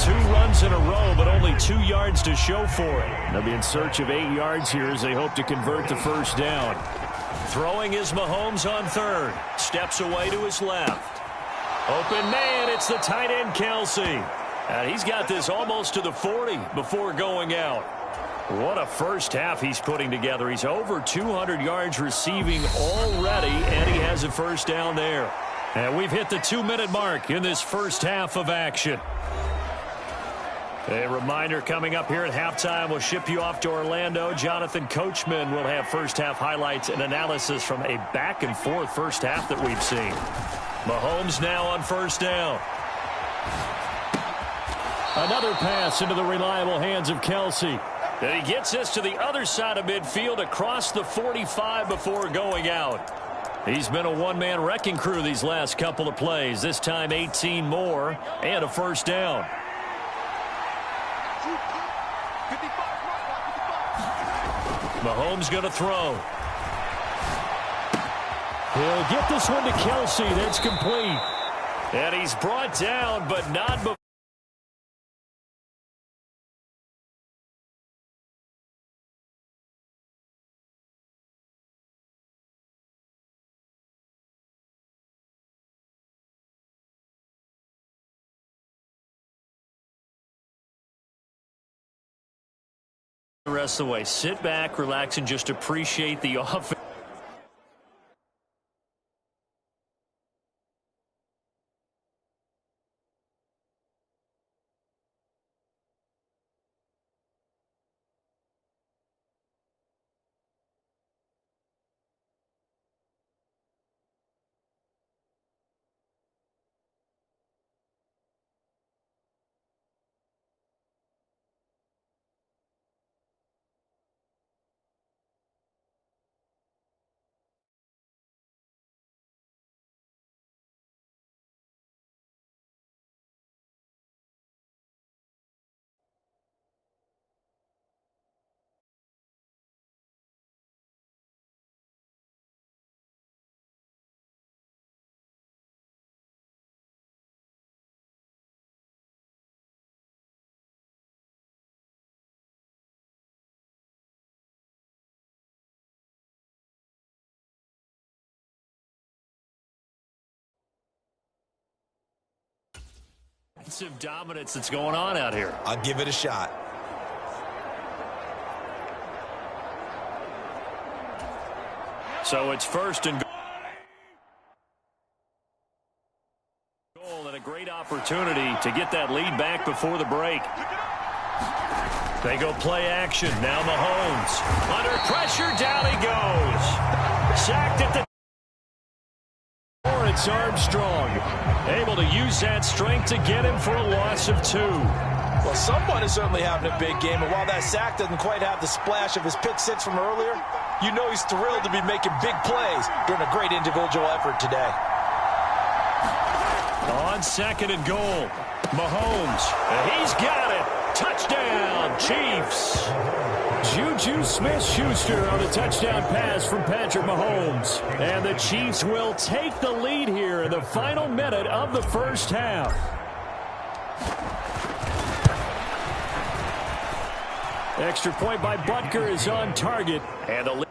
2 runs in a row, but only 2 yards to show for it. They'll be in search of 8 yards here as they hope to convert the first down. Throwing is Mahomes on 3rd. Steps away to his left. Open man, it's the tight end Kelce. And he's got this almost to the 40 before going out. What a first half he's putting together. He's over 200 yards receiving already, and he has a first down there. And we've hit the 2-minute mark in this first half of action. A reminder coming up here at halftime, we'll ship you off to Orlando. Jonathan Coachman will have first half highlights and analysis from a back-and-forth first half that we've seen. Mahomes now on first down. Another pass into the reliable hands of Kelce. And he gets this to the other side of midfield across the 45 before going out. He's been a one-man wrecking crew these last couple of plays. This time 18 more and a first down. Mahomes going to throw. He'll get this one to Kelce. That's complete. And he's brought down, but not before. The rest of the way. Sit back, relax, and just appreciate the offense. defensive dominance that's going on out here. I'll give it a shot. So it's first and goal, and a great opportunity to get that lead back before the break. They go play action. Now Mahomes. Under pressure, down he goes. Sacked at the... Lawrence Armstrong able to use that strength to get him for a loss of 2. Well, someone is certainly having a big game, and while that sack doesn't quite have the splash of his pick six from earlier, you know he's thrilled to be making big plays during a great individual effort today. On second and goal, Mahomes. He's got it. Touchdown, Chiefs. Juju Smith-Schuster on a touchdown pass from Patrick Mahomes. And the Chiefs will take the lead here in the final minute of the first half. Extra point by Butker is on target. And the lead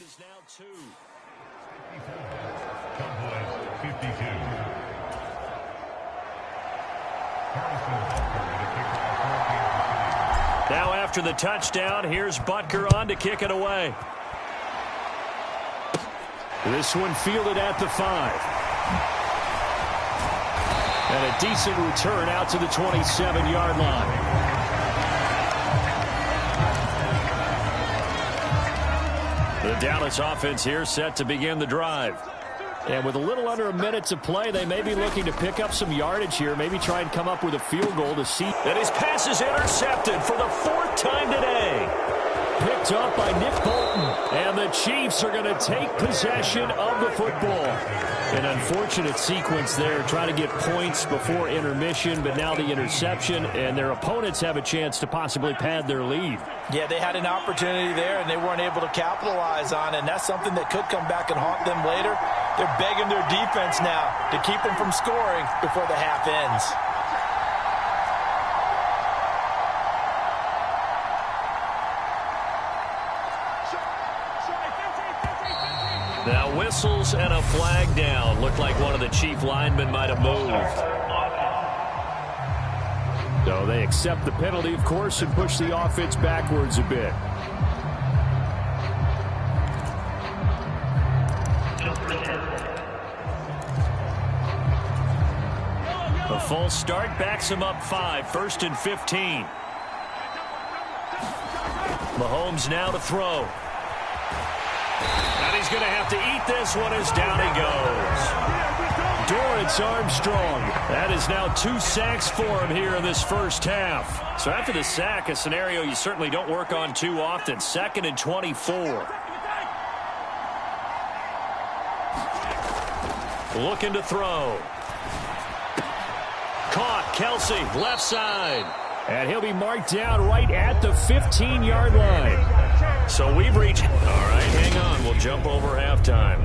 is now 2. Cowboys 52. Now after the touchdown, here's Butker on to kick it away. This one fielded at the 5. And a decent return out to the 27-yard line. The Dallas offense here set to begin the drive. And with a little under a minute to play, they may be looking to pick up some yardage here, maybe try and come up with a field goal to see. And his pass is intercepted for the 4th time today. Picked up by Nick Bolton. And the Chiefs are going to take possession of the football. An unfortunate sequence there, trying to get points before intermission, but now the interception, and their opponents have a chance to possibly pad their lead. Yeah, they had an opportunity there, and they weren't able to capitalize on it, and that's something that could come back and haunt them later. They're begging their defense now to keep them from scoring before the half ends. Now whistles and a flag down. Looked like one of the Chief linemen might have moved. So they accept the penalty, of course, and push the offense backwards a bit. A false start backs him up 5. 1st and 15. Mahomes now to throw. And he's going to have to eat this one as down he goes. Dorrance Armstrong. That is now 2 sacks for him here in this first half. So after the sack, a scenario you certainly don't work on too often. 2nd and 24. Looking to throw. Caught. Kelsey, left side. And he'll be marked down right at the 15-yard line. So we've reached... All right, hang on. We'll jump over halftime.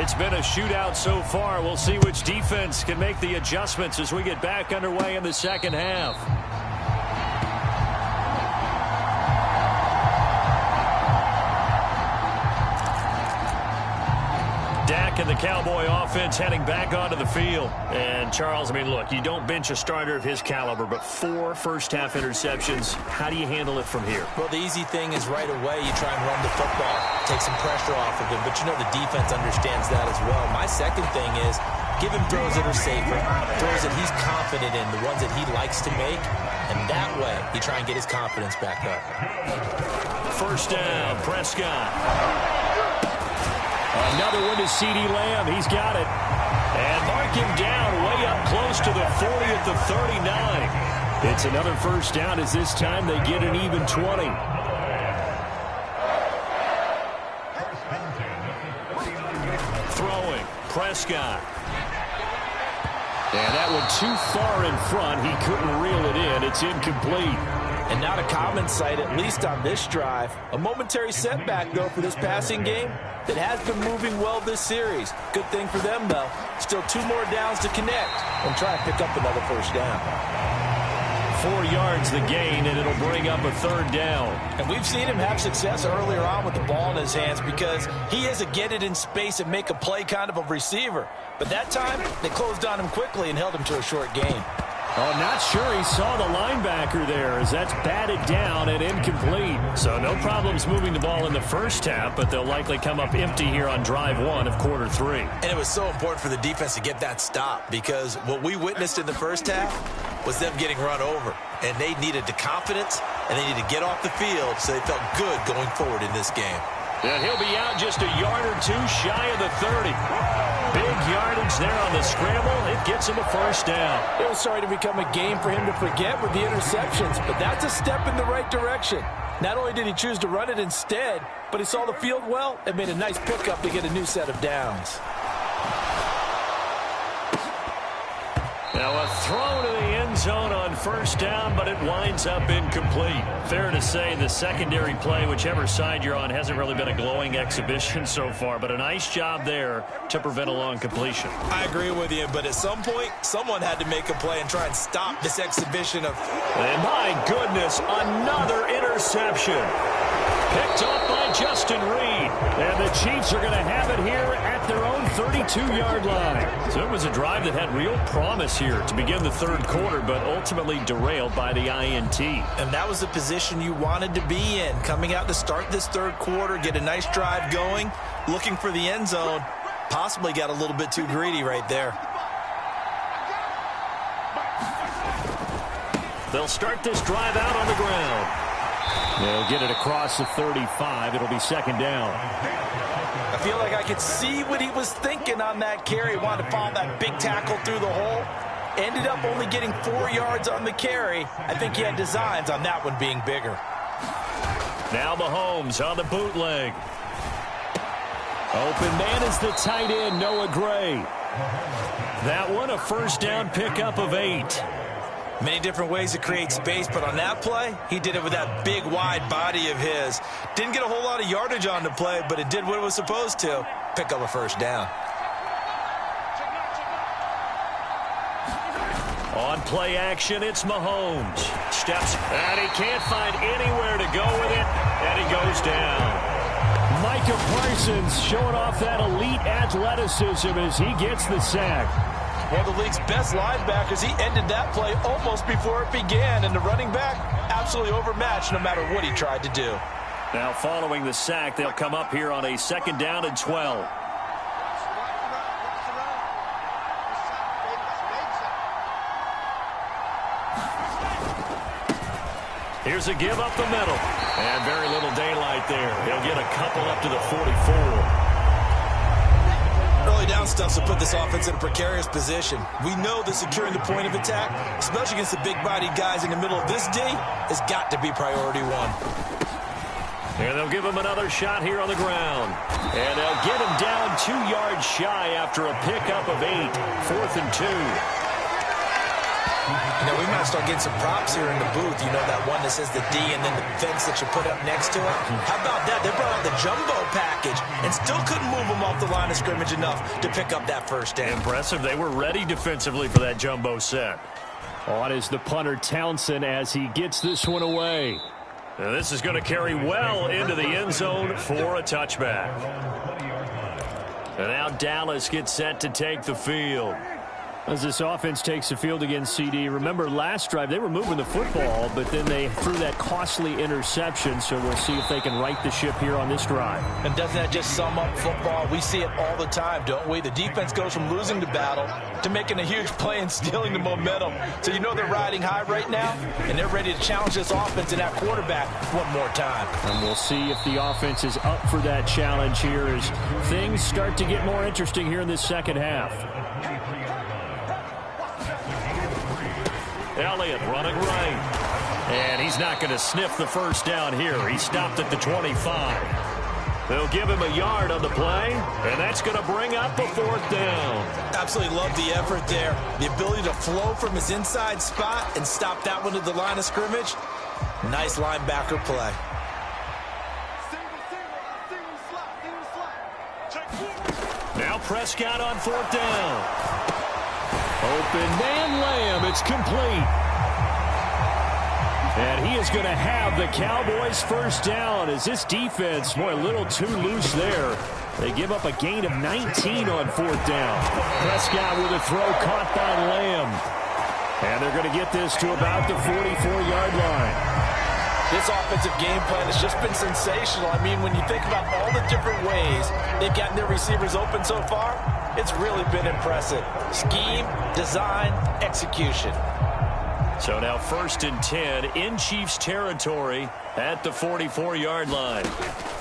It's been a shootout so far. We'll see which defense can make the adjustments as we get back underway in the second half. Dak and the Cowboy offense heading back onto the field. And, Charles, I mean, look, you don't bench a starter of his caliber, but 4 first-half interceptions. How do you handle it from here? Well, the easy thing is right away you try and run the football, take some pressure off of him, but you know the defense understands that as well. My second thing is give him throws that are safer, throws that he's confident in, the ones that he likes to make, and that way you try and get his confidence back up. First down, Prescott. Another one to CeeDee Lamb. He's got it. And mark him down way up close to the 40 at the 39. It's another first down as this time they get an even 20. Throwing. Prescott. And that one too far in front. He couldn't reel it in. It's incomplete. And not a common sight, at least on this drive. A momentary setback, though, for this passing game that has been moving well this series. Good thing for them, though. Still 2 more downs to connect and try and pick up another first down. 4 yards the gain, and it'll bring up a 3rd down. And we've seen him have success earlier on with the ball in his hands because he is a get it in space and make a play kind of a receiver. But that time, they closed on him quickly and held him to a short gain. Oh, not sure he saw the linebacker there as that's batted down and incomplete. So no problems moving the ball in the first half, but they'll likely come up empty here on drive 1 of quarter 3. And it was so important for the defense to get that stop because what we witnessed in the first half was them getting run over. And they needed the confidence, and they needed to get off the field so they felt good going forward in this game. And he'll be out just a yard or 2 shy of the 30. Big yardage there on the scramble. It gets him a first down. It was starting to become a game for him to forget with the interceptions, but that's a step in the right direction. Not only did he choose to run it instead, but he saw the field well and made a nice pickup to get a new set of downs. Now a throw to the end zone on first down, but it winds up incomplete. Fair to say the secondary play, whichever side you're on, hasn't really been a glowing exhibition so far, but a nice job there to prevent a long completion. I agree with you, but at some point, someone had to make a play and try and stop this exhibition of... And my goodness, another interception. Picked off by Justin Reed. And the Chiefs are going to have it here at their own 32-yard line. So it was a drive that had real promise here to begin the third quarter, but ultimately derailed by the INT. And that was the position you wanted to be in. Coming out to start this third quarter, get a nice drive going, looking for the end zone. Possibly got a little bit too greedy right there. They'll start this drive out on the ground. They'll get it across the 35. It'll be second down. I feel like I could see what he was thinking on that carry. He wanted to follow that big tackle through the hole. Ended up only getting 4 yards on the carry. I think he had designs on that one being bigger. Now Mahomes on the bootleg. Open man is the tight end, Noah Gray. That one a first down pickup of 8. Many different ways to create space, but on that play, he did it with that big, wide body of his. Didn't get a whole lot of yardage on the play, but it did what it was supposed to. Pick up a first down. On play action, it's Mahomes. Steps, and he can't find anywhere to go with it, and he goes down. Micah Parsons showing off that elite athleticism as he gets the sack. One of the league's best linebackers, he ended that play almost before it began, and the running back absolutely overmatched no matter what he tried to do. Now following the sack, they'll come up here on a second down and 12. Here's a give up the middle. And very little daylight there. He'll get a couple up to the 44. Early down stuff to put this offense in a precarious position. We know that securing the point of attack, especially against the big-bodied guys in the middle of this D, has got to be priority one. And they'll give him another shot here on the ground. And they'll get him down 2 yards shy after a pickup of 8. 4th and 2. You know, we might start getting some props here in the booth. You know, that one that says the D and then the fence that you put up next to it. How about that? They brought out the jumbo package and still couldn't move them off the line of scrimmage enough to pick up that first down. Impressive. They were ready defensively for that jumbo set. On is the punter Townsend as he gets this one away. Now this is going to carry well into the end zone for a touchback. And now Dallas gets set to take the field. As this offense takes the field against CD, remember last drive they were moving the football, but then they threw that costly interception, so we'll see if they can right the ship here on this drive. And doesn't that just sum up football? We see it all the time, don't we? The defense goes from losing the battle to making a huge play and stealing the momentum. So you know they're riding high right now, and they're ready to challenge this offense and that quarterback one more time. And we'll see if the offense is up for that challenge here as things start to get more interesting here in this second half. Elliott running right. And he's not going to sniff the first down here. He stopped at the 25. They'll give him a yard on the play, and that's going to bring up a 4th down. Absolutely love the effort there. The ability to flow from his inside spot and stop that one at the line of scrimmage. Nice linebacker play. Now Prescott on 4th down. Open man Lamb. It's complete. And he is going to have the Cowboys first down as this defense, boy, a little too loose there. They give up a gain of 19 on 4th down. Prescott with a throw caught by Lamb. And they're going to get this to about the 44-yard line. This offensive game plan has just been sensational. I mean, when you think about all the different ways they've gotten their receivers open so far, it's really been impressive. Scheme, design, execution. So now 1st and 10 in Chiefs territory at the 44-yard line.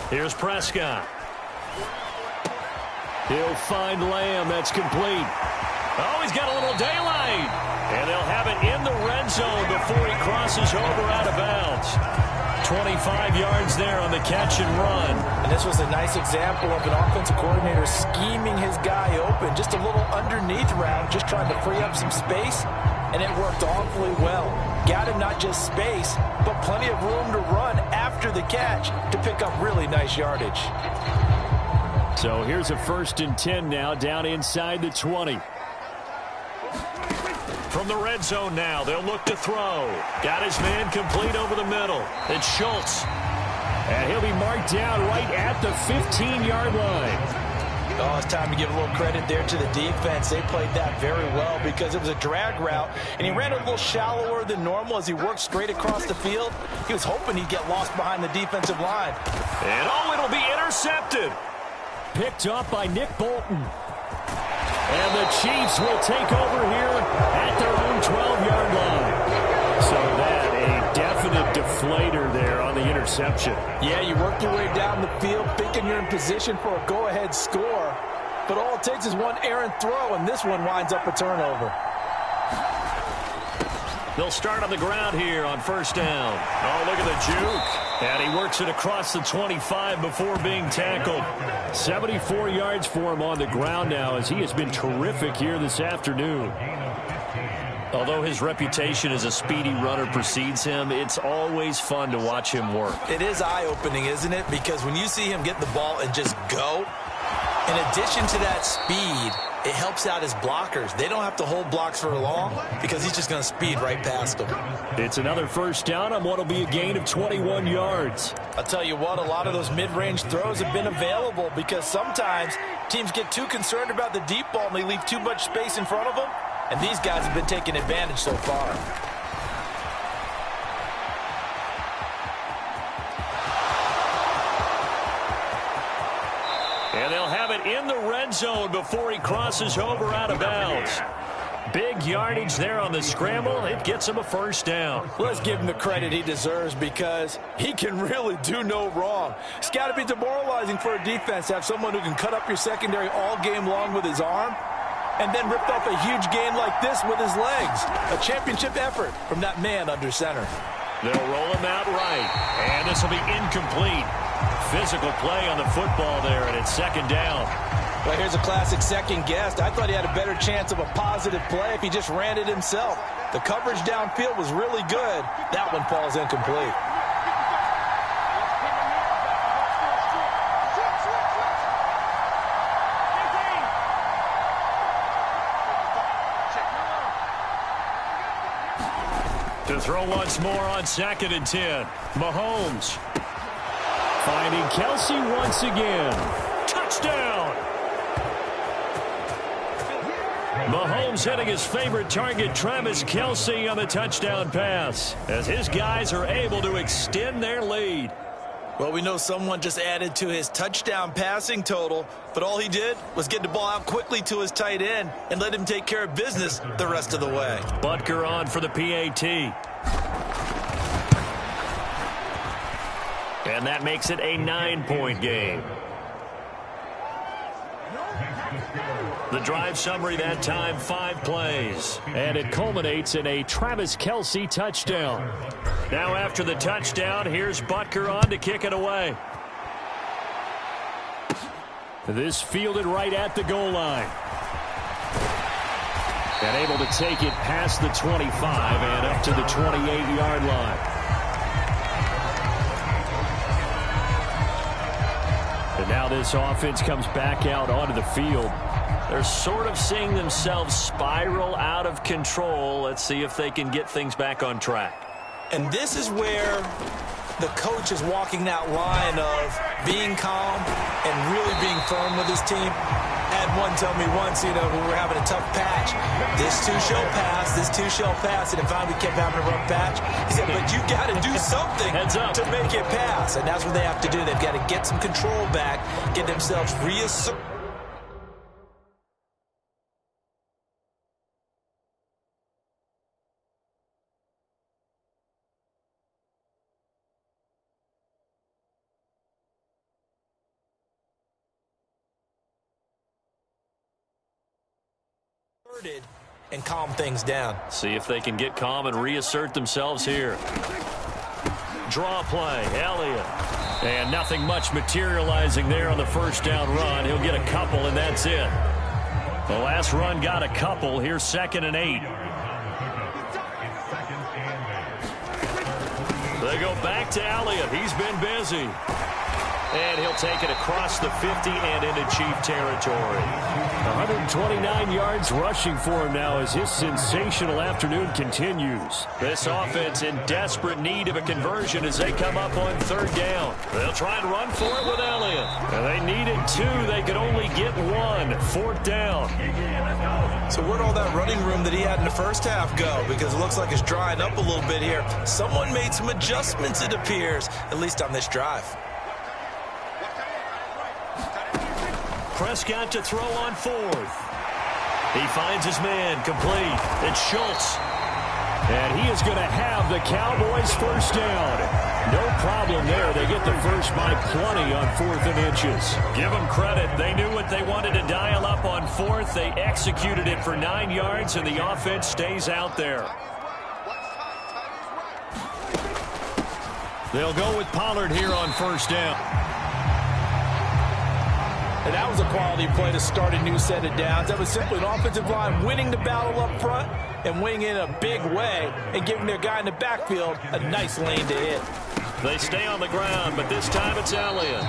Here's Prescott. He'll find Lamb. That's complete. Oh, he's got a little daylight. And they'll have it in the red zone before he crosses over out of bounds. 25 yards there on the catch and run. And this was a nice example of an offensive coordinator scheming his guy open. Just a little underneath route, just trying to free up some space. And it worked awfully well. Got him not just space, but plenty of room to run after the catch to pick up really nice yardage. So here's a 1st and 10 now down inside the 20. From the red zone now, they'll look to throw. Got his man complete over the middle. It's Schultz. And he'll be marked down right at the 15-yard line. Oh, it's time to give a little credit there to the defense. They played that very well because it was a drag route, and he ran a little shallower than normal as he worked straight across the field. He was hoping he'd get lost behind the defensive line. And it'll be intercepted. Picked up by Nick Bolton. And the Chiefs will take over here at their own 12-yard line. So that a definite deflator there on the interception. Yeah, you work your way down the field thinking you're in position for a go-ahead score. But all it takes is one errant throw, and this one winds up a turnover. They'll start on the ground here on first down. Oh, look at the juke. And he works it across the 25 before being tackled. 74 yards for him on the ground now as he has been terrific here this afternoon. Although his reputation as a speedy runner precedes him, it's always fun to watch him work. It is eye-opening, isn't it? Because when you see him get the ball and just go, in addition to that speed, it helps out his blockers. They don't have to hold blocks for long because he's just going to speed right past them. It's another first down on what will be a gain of 21 yards. I'll tell you what, a lot of those mid-range throws have been available because sometimes teams get too concerned about the deep ball and they leave too much space in front of them. And these guys have been taking advantage so far. And they'll have it in the red zone before he crosses over out of bounds. Big yardage there on the scramble. It gets him a first down. Let's give him the credit he deserves because he can really do no wrong. It's got to be demoralizing for a defense to have someone who can cut up your secondary all game long with his arm and then ripped off a huge gain like this with his legs. A championship effort from that man under center. They'll roll him out right, and this will be incomplete. Physical play on the football there, and it's second down. Well, here's a classic second guess. I thought he had a better chance of a positive play if he just ran it himself. The coverage downfield was really good. That one falls incomplete. To throw once more on 2nd and 10. Mahomes. Finding Kelce once again. Touchdown! Mahomes hitting his favorite target, Travis Kelce, on the touchdown pass, as his guys are able to extend their lead. Well, we know someone just added to his touchdown passing total, but all he did was get the ball out quickly to his tight end and let him take care of business the rest of the way. Butker on for the PAT. And that makes it a 9-point game. The drive summary that time, 5 plays. And it culminates in a Travis Kelce touchdown. Now after the touchdown, here's Butker on to kick it away. This fielded right at the goal line. And able to take it past the 25 and up to the 28-yard line. And now this offense comes back out onto the field. They're sort of seeing themselves spiral out of control. Let's see if they can get things back on track. And this is where the coach is walking that line of being calm and really being firm with his team. I had one tell me once, we were having a tough patch. This too shall pass, this too shall pass. And if finally we kept having a rough patch, he said, but you got to do something to make it pass. And that's what they have to do. They've got to get some control back, get themselves reasserted. And calm things down. See if they can get calm and reassert themselves here. Draw play, Elliott. And nothing much materializing there on the first down run. He'll get a couple, and that's it. The last run got a couple. Here's 2nd and 8. They go back to Elliott. He's been busy. And he'll take it across the 50 and into Chief territory. 129 yards rushing for him now as his sensational afternoon continues. This offense in desperate need of a conversion as they come up on third down. They'll try and run for it with Elliott. And they needed 2. They could only get 1. Fourth down. So where'd all that running room that he had in the first half go? Because it looks like it's drying up a little bit here. Someone made some adjustments, it appears, at least on this drive. Prescott to throw on fourth. He finds his man complete. It's Schultz. And he is going to have the Cowboys first down. No problem there. They get the first by plenty on 4th and inches. Give them credit. They knew what they wanted to dial up on 4th. They executed it for 9 yards, and the offense stays out there. They'll go with Pollard here on first down. And that was a quality play to start a new set of downs. That was simply an offensive line winning the battle up front and winning in a big way and giving their guy in the backfield a nice lane to hit. They stay on the ground, but this time it's Elliott.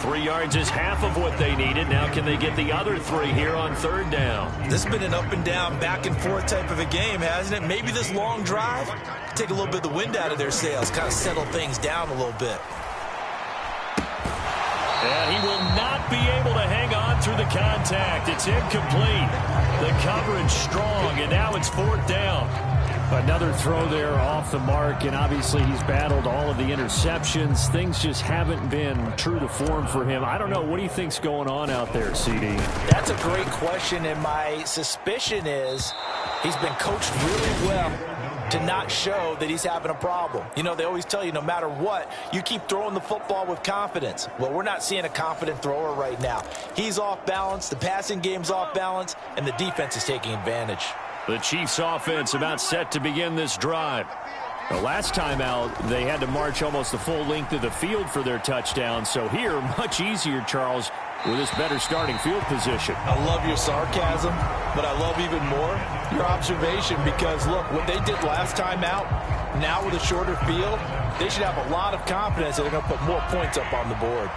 3 yards is half of what they needed. Now can they get the other 3 here on third down? This has been an up and down, back and forth type of a game, hasn't it? Maybe this long drive, take a little bit of the wind out of their sails, kind of settle things down a little bit. And he will not be able to hang on through the contact. It's incomplete. The coverage strong, and now it's fourth down. Another throw there off the mark, and obviously he's battled all of the interceptions. Things just haven't been true to form for him. I don't know. What do you think's going on out there, CD? That's a great question, and my suspicion is he's been coached really well to not show that he's having a problem. You know, they always tell you no matter what, you keep throwing the football with confidence. Well, we're not seeing a confident thrower right now. He's off balance, the passing game's off balance, and the defense is taking advantage. The Chiefs offense about set to begin this drive. The last time out, they had to march almost the full length of the field for their touchdown. So here, much easier, Charles, with this better starting field position. I love your sarcasm, but I love even more your observation because, look, what they did last time out, now with a shorter field, they should have a lot of confidence that they're going to put more points up on the board.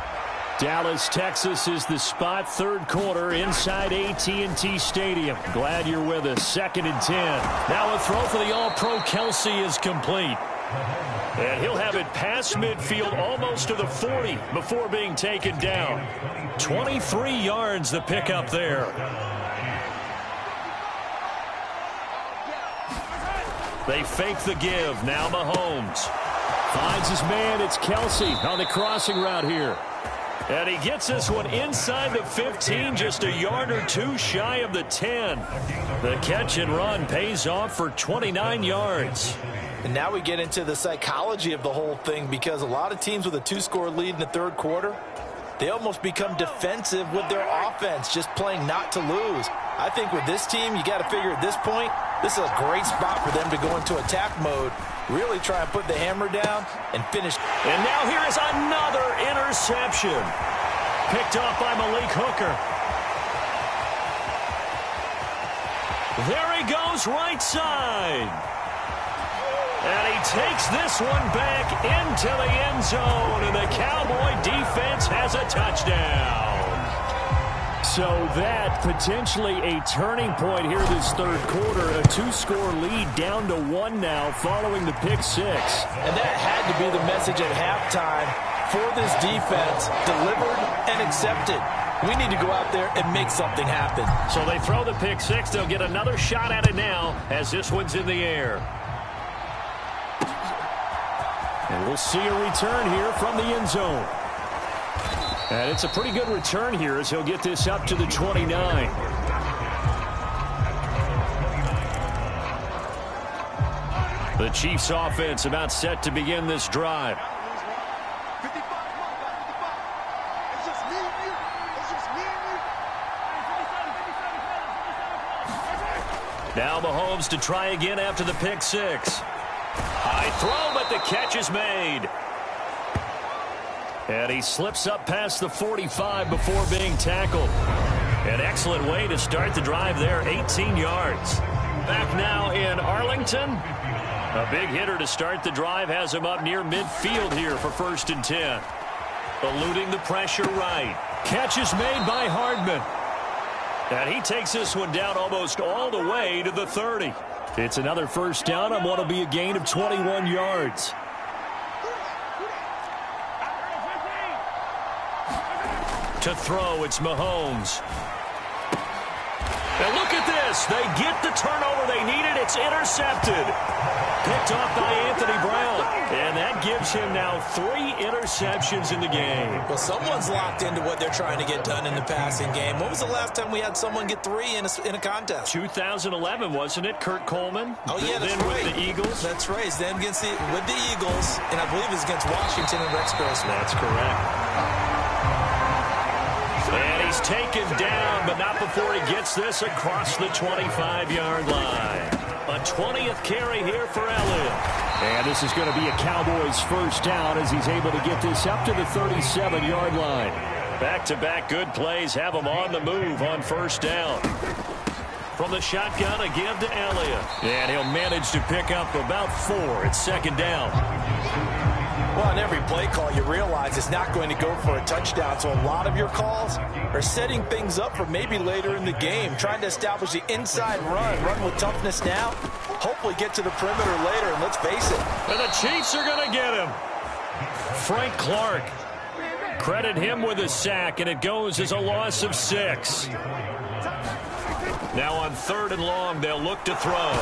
Dallas, Texas is the spot. Third quarter inside AT&T Stadium. Glad you're with us. 2nd and 10. Now a throw for the All-Pro Kelce is complete. And he'll have it past midfield almost to the 40 before being taken down. 23 yards the pickup there. They fake the give. Now Mahomes finds his man. It's Kelce on the crossing route here. And he gets this one inside the 15, just a yard or two shy of the 10. The catch and run pays off for 29 yards. And now we get into the psychology of the whole thing because a lot of teams with a 2-score lead in the third quarter, they almost become defensive with their offense, just playing not to lose. I think with this team, you got to figure at this point, this is a great spot for them to go into attack mode, really try and put the hammer down and finish. And now here is another interception. Picked off by Malik Hooker. There he goes right side. And he takes this one back into the end zone, and the Cowboy defense has a touchdown. So that potentially a turning point here this third quarter. A 2-score lead down to 1 now following the pick 6. And that had to be the message at halftime for this defense. Delivered and accepted. We need to go out there and make something happen. So they throw the pick 6. They'll get another shot at it now as this one's in the air. And we'll see a return here from the end zone. And it's a pretty good return here as he'll get this up to the 29. The Chiefs offense about set to begin this drive. Now Mahomes to try again after the pick 6. High throw, but the catch is made. And he slips up past the 45 before being tackled. An excellent way to start the drive there, 18 yards. Back now in Arlington. A big hitter to start the drive has him up near midfield here for 1st and 10. Eluding the pressure right. Catch is made by Hardman. And he takes this one down almost all the way to the 30. It's another first down on what will be a gain of 21 yards. To throw, it's Mahomes. And look at this. They get the turnover they needed. It's intercepted. Picked off by Anthony Brown. And that gives him now 3 interceptions in the game. Well, someone's locked into what they're trying to get done in the passing game. When was the last time we had someone get 3 in a contest? 2011, wasn't it? Kurt Coleman. Oh, yeah, that's then right. With the Eagles. That's right. Then with the Eagles, and I believe it's against Washington and Rex Grossman. That's correct. And he's taken down, but not before he gets this across the 25-yard line. A 20th carry here for Elliott. And this is going to be a Cowboys first down as he's able to get this up to the 37-yard line. Back-to-back good plays have him on the move on first down. From the shotgun, a give to Elliott. And he'll manage to pick up about 4. It's second down. Well, on every play call, you realize it's not going to go for a touchdown. So a lot of your calls are setting things up for maybe later in the game, trying to establish the inside run with toughness now, hopefully get to the perimeter later, and let's face it. And the Chiefs are going to get him. Frank Clark. Credit him with a sack, and it goes as a loss of 6. Now on 3rd and long, they'll look to throw.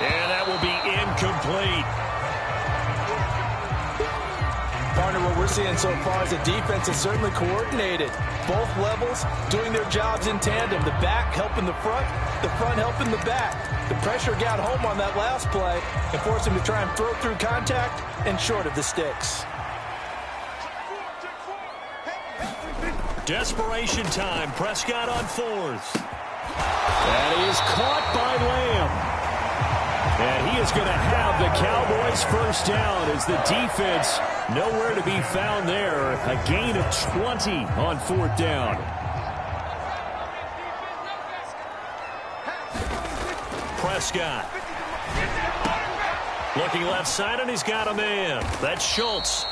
And that will be incomplete. Partner, what we're seeing so far is the defense is certainly coordinated. Both levels doing their jobs in tandem. The back helping the front helping the back. The pressure got home on that last play and forced him to try and throw through contact and short of the sticks. Desperation time. Prescott on 4th. That is caught by Lamb. And he is going to have the Cowboys first down as the defense nowhere to be found there. A gain of 20 on 4th down. Prescott. Looking left side, and he's got a man. That's Schultz.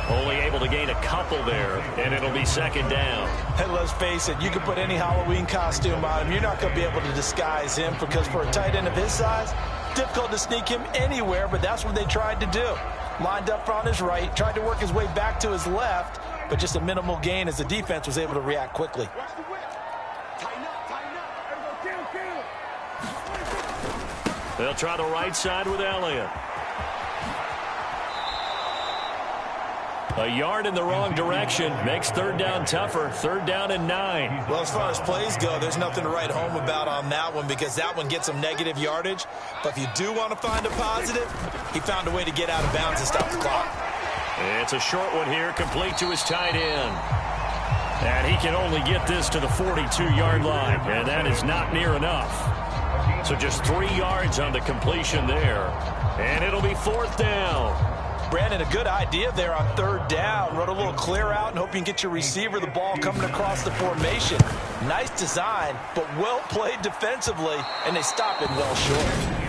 Only able to gain a couple there, and it'll be second down. And let's face it, you can put any Halloween costume on him. You're not going to be able to disguise him because for a tight end of his size, difficult to sneak him anywhere, but that's what they tried to do. Lined up on his right, tried to work his way back to his left, but just a minimal gain as the defense was able to react quickly. They'll try the right side with Elliott. A yard in the wrong direction makes 3rd down tougher. 3rd down and 9. Well, as far as plays go, there's nothing to write home about on that one because that one gets some negative yardage. But if you do want to find a positive, he found a way to get out of bounds and stop the clock. It's a short one here, complete to his tight end. And he can only get this to the 42-yard line, and that is not near enough. So just 3 yards on the completion there. And it'll be 4th down. Brandon, a good idea there on 3rd down. Run a little clear out and hope you can get your receiver the ball coming across the formation. Nice design, but well played defensively, and they stop it well short.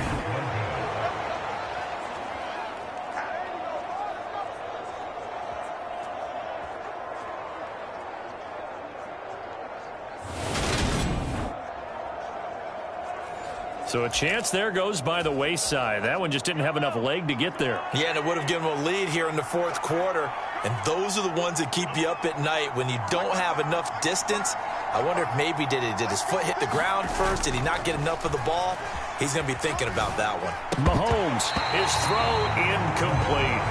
So a chance there goes by the wayside. That one just didn't have enough leg to get there. Yeah, and it would have given him a lead here in the 4th quarter. And those are the ones that keep you up at night when you don't have enough distance. I wonder if maybe did his foot hit the ground first? Did he not get enough of the ball? He's going to be thinking about that one. Mahomes, his throw incomplete.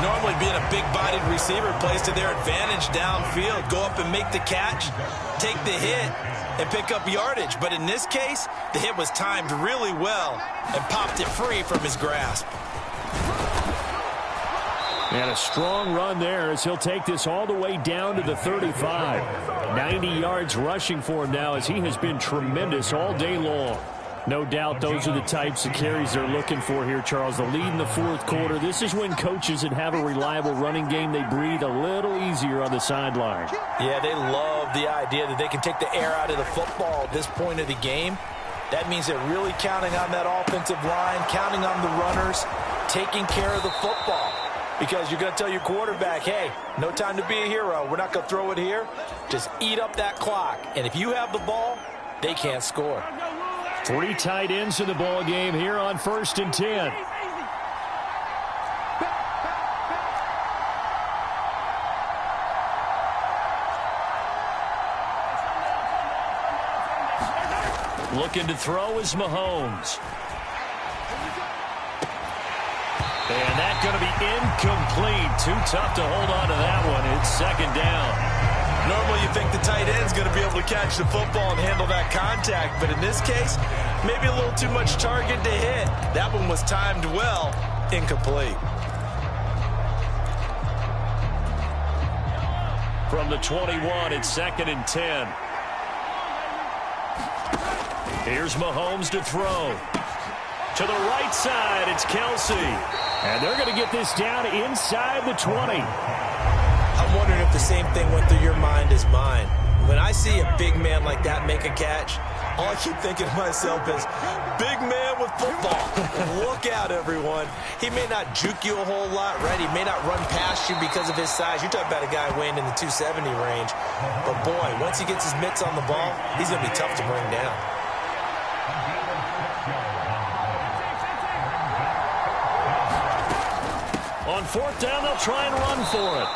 Normally being a big-bodied receiver plays to their advantage downfield. Go up and make the catch, take the hit, and pick up yardage. But in this case, the hit was timed really well and popped it free from his grasp. And a strong run there as he'll take this all the way down to the 35. 90 yards rushing for him now as he has been tremendous all day long. No doubt those are the types of carries they're looking for here, Charles. The lead in the 4th quarter. This is when coaches that have a reliable running game, they breathe a little easier on the sideline. Yeah, they love the idea that they can take the air out of the football at this point of the game. That means they're really counting on that offensive line, counting on the runners, taking care of the football. because you're going to tell your quarterback, hey, no time to be a hero. We're not going to throw it here. Just eat up that clock. And if you have the ball, they can't score. 3 tight ends in the ball game here on 1st and 10. Looking to throw is Mahomes. And that's going to be incomplete. Too tough to hold on to that one. It's 2nd down. Normally you think the tight end's going to be able to catch the football and handle that contact. But in this case, maybe a little too much target to hit. That one was timed well. Incomplete. From the 21, it's 2nd and 10. Here's Mahomes to throw. To the right side, it's Kelce. And they're going to get this down inside the 20. I'm wondering if the same thing went through your mind as mine. When I see a big man like that make a catch, all I keep thinking to myself is, big man with football. Look out, everyone. He may not juke you a whole lot, right? He may not run past you because of his size. You're talking about a guy weighing in the 270 range. But, boy, once he gets his mitts on the ball, he's going to be tough to bring down. On 4th down, they'll try and run for it.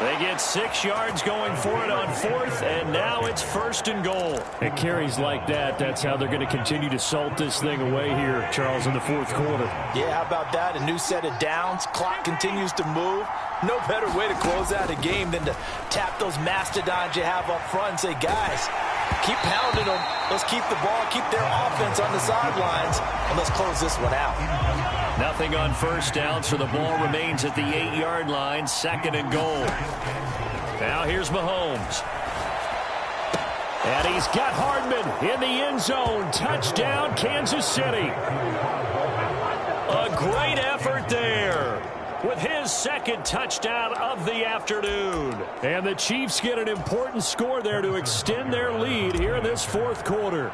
They get 6 yards going for it on 4th, and now it's 1st and goal. It carries like that. That's how they're going to continue to salt this thing away here, Charles, in the 4th quarter. Yeah, how about that? A new set of downs. Clock continues to move. No better way to close out a game than to tap those mastodons you have up front and say, guys, keep pounding them. Let's keep the ball, keep their offense on the sidelines, and let's close this one out. Nothing on 1st down, so the ball remains at the 8-yard line, 2nd and goal. Now here's Mahomes. And he's got Hardman in the end zone. Touchdown, Kansas City. A great effort there with his 2nd touchdown of the afternoon. And the Chiefs get an important score there to extend their lead here in this 4th quarter.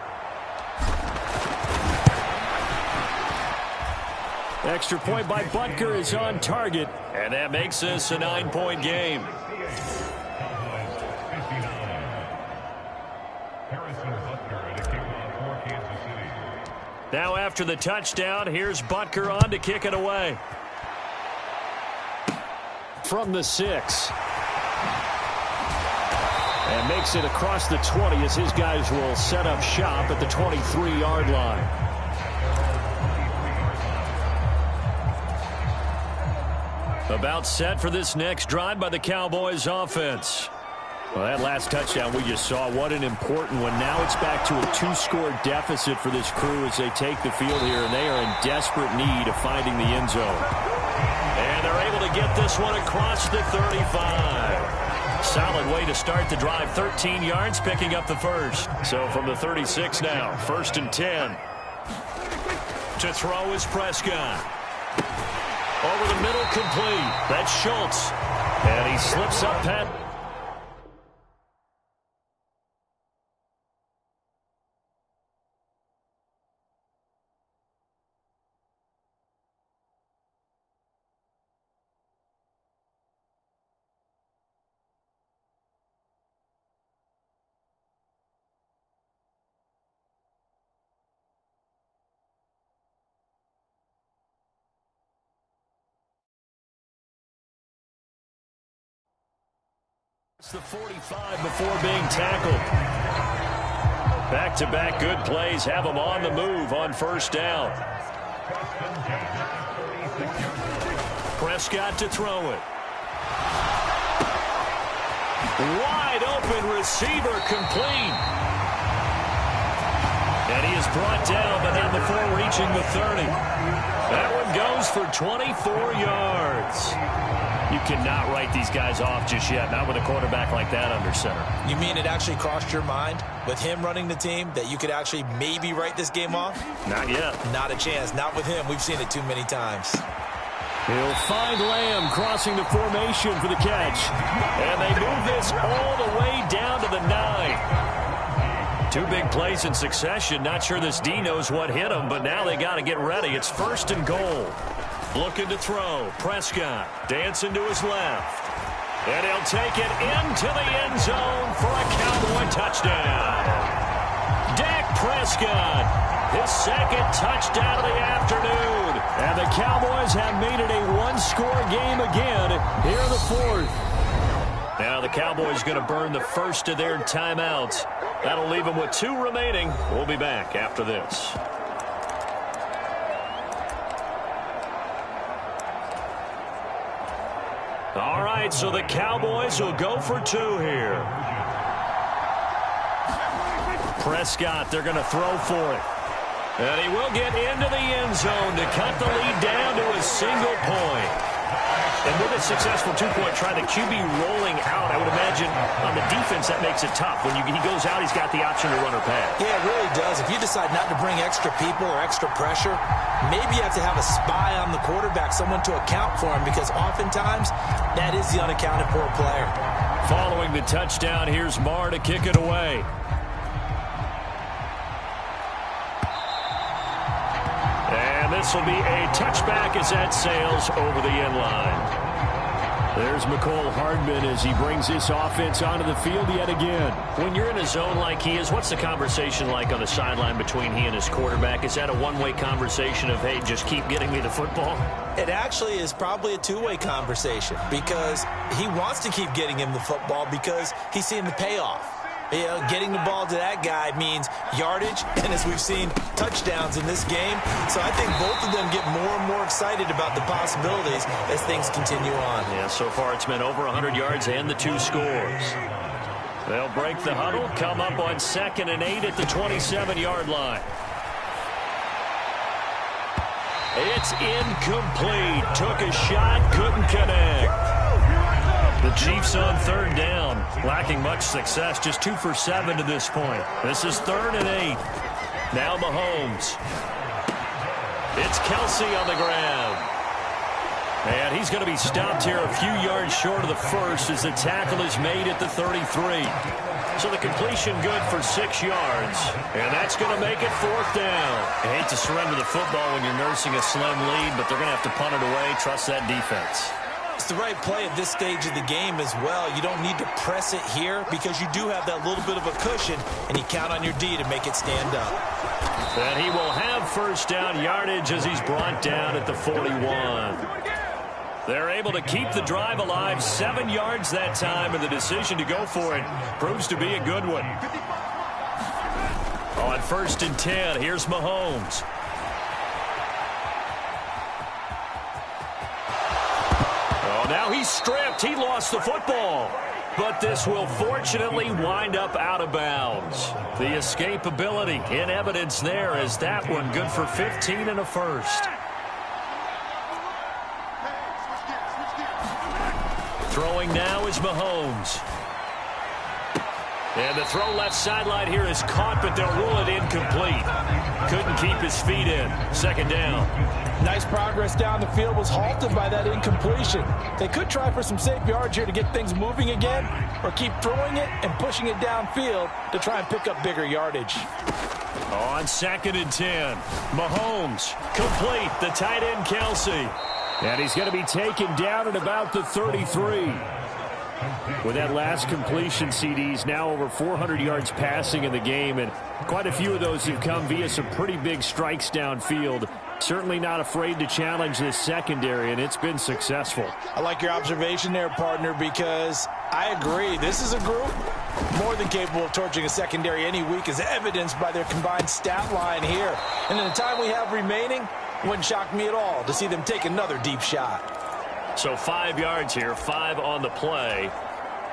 Extra point by Butker is on target, and that makes this a 9-point game. Now after the touchdown, here's Butker on to kick it away. From the 6. And makes it across the 20 as his guys will set up shop at the 23-yard line. About set for this next drive by the Cowboys offense. Well, that last touchdown we just saw, what an important one. Now it's back to a 2-score deficit for this crew as they take the field here, and they are in desperate need of finding the end zone. And they're able to get this one across the 35. Solid way to start the drive. 13 yards, picking up the first. So from the 36 now, 1st and 10. To throw is Prescott. Over the middle, complete. That's Schultz. And he slips up Pat. The 45 before being tackled. Back-to-back good plays have him on the move on 1st down. Prescott to throw it. Wide open receiver, complete. And he is brought down, but not before reaching the 30. That one goes for 24 yards. You cannot write these guys off just yet, not with a quarterback like that under center. You mean it actually crossed your mind with him running the team that you could actually maybe write this game off? Not yet. Not a chance. Not with him. We've seen it too many times. He'll find Lamb crossing the formation for the catch. And they move this all the way down to the 9. 2 big plays in succession. Not sure this D knows what hit him, but now they got to get ready. It's 1st and goal. Looking to throw. Prescott dancing to his left. And he'll take it into the end zone for a Cowboy touchdown. Dak Prescott, his second touchdown of the afternoon. And the Cowboys have made it a one-score game again here in the fourth. Now the Cowboys going to burn the first of their timeouts. That'll leave them with 2 remaining. We'll be back after this. All right, so the Cowboys will go for 2 here. Prescott, they're going to throw for it. And he will get into the end zone to cut the lead down to a single point. And with a successful 2-point try, the QB rolling out, I would imagine on the defense that makes it tough. When he goes out, he's got the option to run or pass. Yeah, it really does. If you decide not to bring extra people or extra pressure, maybe you have to have a spy on the quarterback, someone to account for him, because oftentimes that is the unaccounted for player. Following the touchdown, here's Marr to kick it away. And this will be a touchback as that sails over the end line. There's Mecole Hardman as he brings this offense onto the field yet again. When you're in a zone like he is, what's the conversation like on the sideline between he and his quarterback? Is that a one-way conversation of, hey, just keep getting me the football? It actually is probably a two-way conversation, because he wants to keep getting him the football because he's seeing the payoff. You know, getting the ball to that guy means yardage, and as we've seen, touchdowns in this game. So I think both of them get more and more excited about the possibilities as things continue on. Yeah, so far it's been over 100 yards and the 2 scores. They'll break the huddle, come up on 2nd and 8 at the 27-yard line. It's incomplete. Took a shot, couldn't connect. The Chiefs on 3rd down, lacking much success, just 2 for 7 to this point. This is 3rd and 8. Now Mahomes. It's Kelce on the grab. And he's going to be stopped here a few yards short of the first as the tackle is made at the 33. So the completion good for 6 yards. And that's going to make it 4th down. I hate to surrender the football when you're nursing a slim lead, but they're going to have to punt it away. Trust that defense. It's the right play at this stage of the game as well. You don't need to press it here because you do have that little bit of a cushion, and you count on your D to make it stand up. And he will have 1st down yardage as he's brought down at the 41. They're able to keep the drive alive, 7 yards that time, and the decision to go for it proves to be a good one. On 1st and 10, here's Mahomes. Now he's stripped. He lost the football. But this will fortunately wind up out of bounds. The escapability in evidence there as that one good for 15 and a 1st. Throwing now is Mahomes. And the throw left sideline here is caught, but they'll rule it incomplete. Couldn't keep his feet in. 2nd down. Nice progress down the field, was halted by that incompletion. They could try for some safe yards here to get things moving again, or keep throwing it and pushing it downfield to try and pick up bigger yardage. On 2nd and 10, Mahomes complete, the tight end Kelce. And he's going to be taken down at about the 33. With that last completion, CDs now over 400 yards passing in the game, and quite a few of those have come via some pretty big strikes downfield. Certainly not afraid to challenge this secondary, and it's been successful. I like your observation there, partner, because I agree. This is a group more than capable of torching a secondary any week, as evidenced by their combined stat line here. And in the time we have remaining, it wouldn't shock me at all to see them take another deep shot. So 5 yards here, 5 on the play,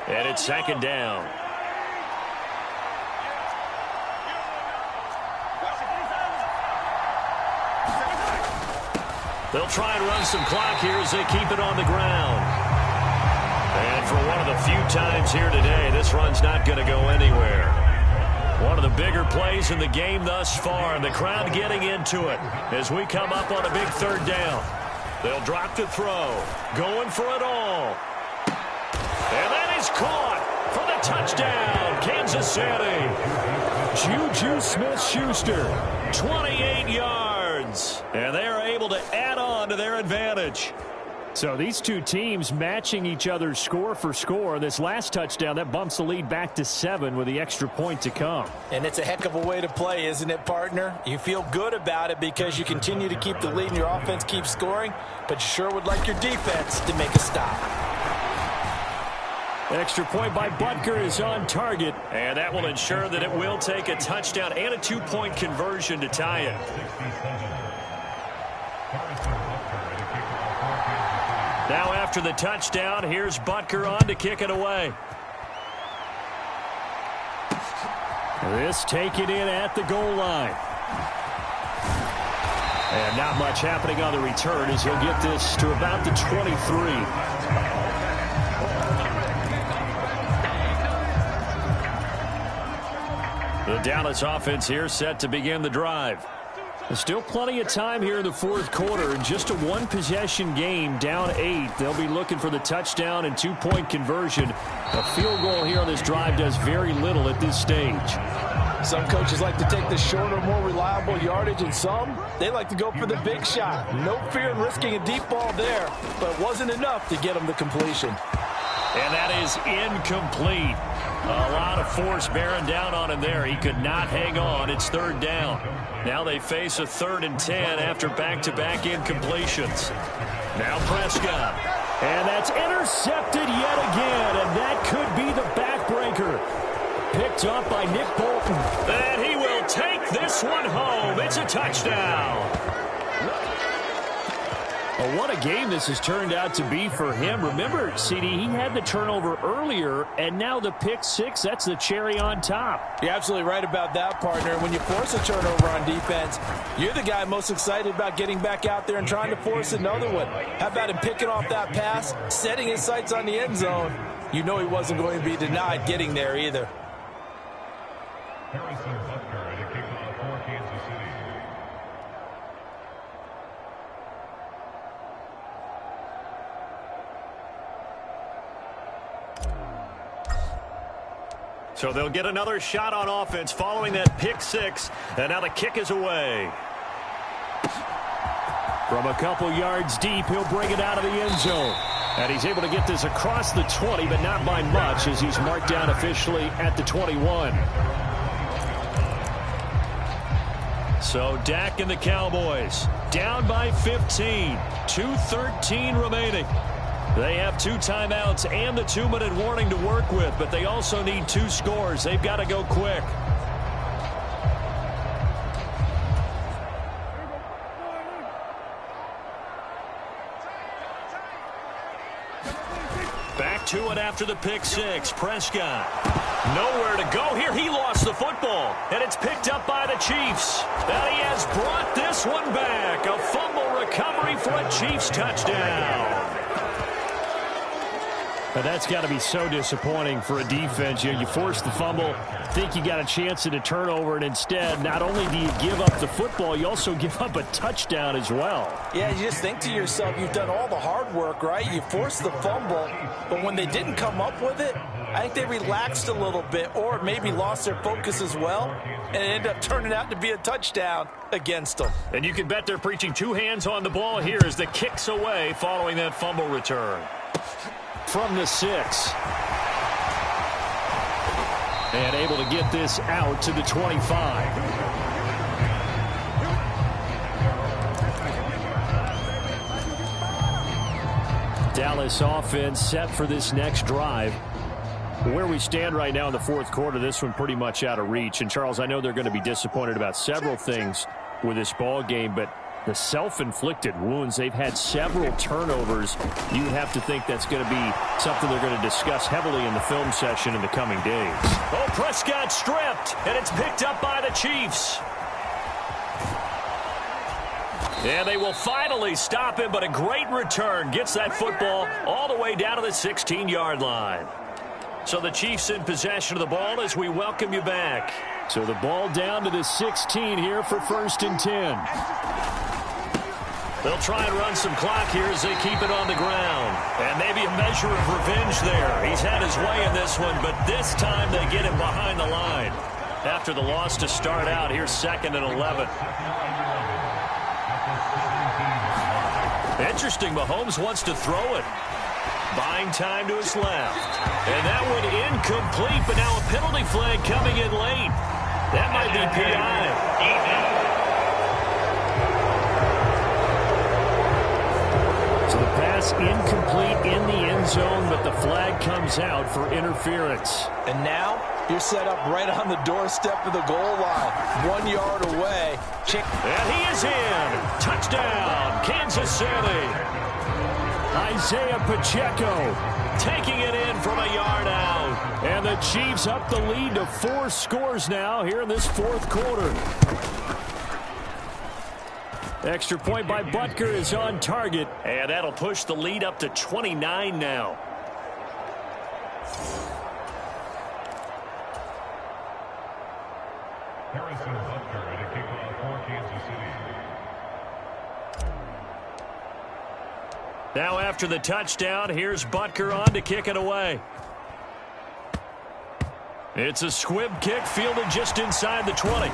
and it's 2nd down. They'll try and run some clock here as they keep it on the ground. And for one of the few times here today, this run's not going to go anywhere. One of the bigger plays in the game thus far, and the crowd getting into it as we come up on a big 3rd down. They'll drop to throw, going for it all. And that is caught for the touchdown, Kansas City. Juju Smith-Schuster, 28 yards. Lions. And they are able to add on to their advantage. So these two teams matching each other's score for score. This last touchdown, that bumps the lead back to 7 with the extra point to come. And it's a heck of a way to play, isn't it, partner? You feel good about it because you continue to keep the lead and your offense keeps scoring, but you sure would like your defense to make a stop. Extra point by Butker is on target. And that will ensure that it will take a touchdown and a 2-point conversion to tie it. Now after the touchdown, here's Butker on to kick it away. This taken in at the goal line. And not much happening on the return as he'll get this to about the 23. The Dallas offense here set to begin the drive. There's still plenty of time here in the fourth quarter. Just a one-possession game, down 8. They'll be looking for the touchdown and 2-point conversion. A field goal here on this drive does very little at this stage. Some coaches like to take the shorter, more reliable yardage, and some, they like to go for the big shot. No fear in risking a deep ball there, but it wasn't enough to get them the completion. And that is incomplete. A lot of force bearing down on him there. He could not hang on. It's third down. Now they face a 3rd and 10 after back-to-back incompletions. Now Prescott. And that's intercepted yet again, and that could be the backbreaker. Picked up by Nick Bolton. And he will take this one home. It's a touchdown. Well, what a game this has turned out to be for him. Remember, CD, he had the turnover earlier, and now the pick 6, that's the cherry on top. You're absolutely right about that, partner. When you force a turnover on defense, you're the guy most excited about getting back out there and trying to force another one. How about him picking off that pass, setting his sights on the end zone? You know he wasn't going to be denied getting there either. Harrison Butker to kick off for Kansas City. So they'll get another shot on offense following that pick 6. And now the kick is away. From a couple yards deep, he'll bring it out of the end zone. And he's able to get this across the 20, but not by much as he's marked down officially at the 21. So Dak and the Cowboys down by 15. 2:13 remaining. They have 2 timeouts and the 2-minute warning to work with, but they also need 2 scores. They've got to go quick. Back to it after the pick 6. Prescott. Nowhere to go here. He lost the football, and it's picked up by the Chiefs. And he has brought this one back. A fumble recovery for a Chiefs touchdown. But that's got to be so disappointing for a defense. You force the fumble, think you got a chance at a turnover, and instead, not only do you give up the football, you also give up a touchdown as well. Yeah, you just think to yourself, you've done all the hard work, right? You forced the fumble, but when they didn't come up with it, I think they relaxed a little bit or maybe lost their focus as well, and it ended up turning out to be a touchdown against them. And you can bet they're preaching 2 hands on the ball here as the kick's away following that fumble return. From the 6. And able to get this out to the 25. Dallas offense set for this next drive. Where we stand right now in the fourth quarter, this one pretty much out of reach. And, Charles, I know they're going to be disappointed about several things with this ball game, but the self-inflicted wounds, they've had several turnovers. You would have to think that's going to be something they're going to discuss heavily in the film session in the coming days. Oh, Prescott stripped, and it's picked up by the Chiefs. And they will finally stop him, but a great return gets that football all the way down to the 16-yard line. So the Chiefs in possession of the ball as we welcome you back. So the ball down to the 16 here for 1st and 10. They'll try and run some clock here as they keep it on the ground. And maybe a measure of revenge there. He's had his way in this one, but this time they get him behind the line. After the loss to start out, here's 2nd and 11. Interesting, Mahomes wants to throw it. Buying time to his left. And that one incomplete, but now a penalty flag coming in late. That might be PI. So the pass incomplete in the end zone, but the flag comes out for interference. And now you're set up right on the doorstep of the goal line. 1 yard away. And he is in. Touchdown, Kansas City. Isaiah Pacheco taking it in from a yard out. And the Chiefs up the lead to 4 scores now here in this fourth quarter. Extra point by Butker is on target. And that'll push the lead up to 29 now. Harrison Butker at a kickoff for Kansas City. Now after the touchdown, here's Butker on to kick it away. It's a squib kick fielded just inside the 20.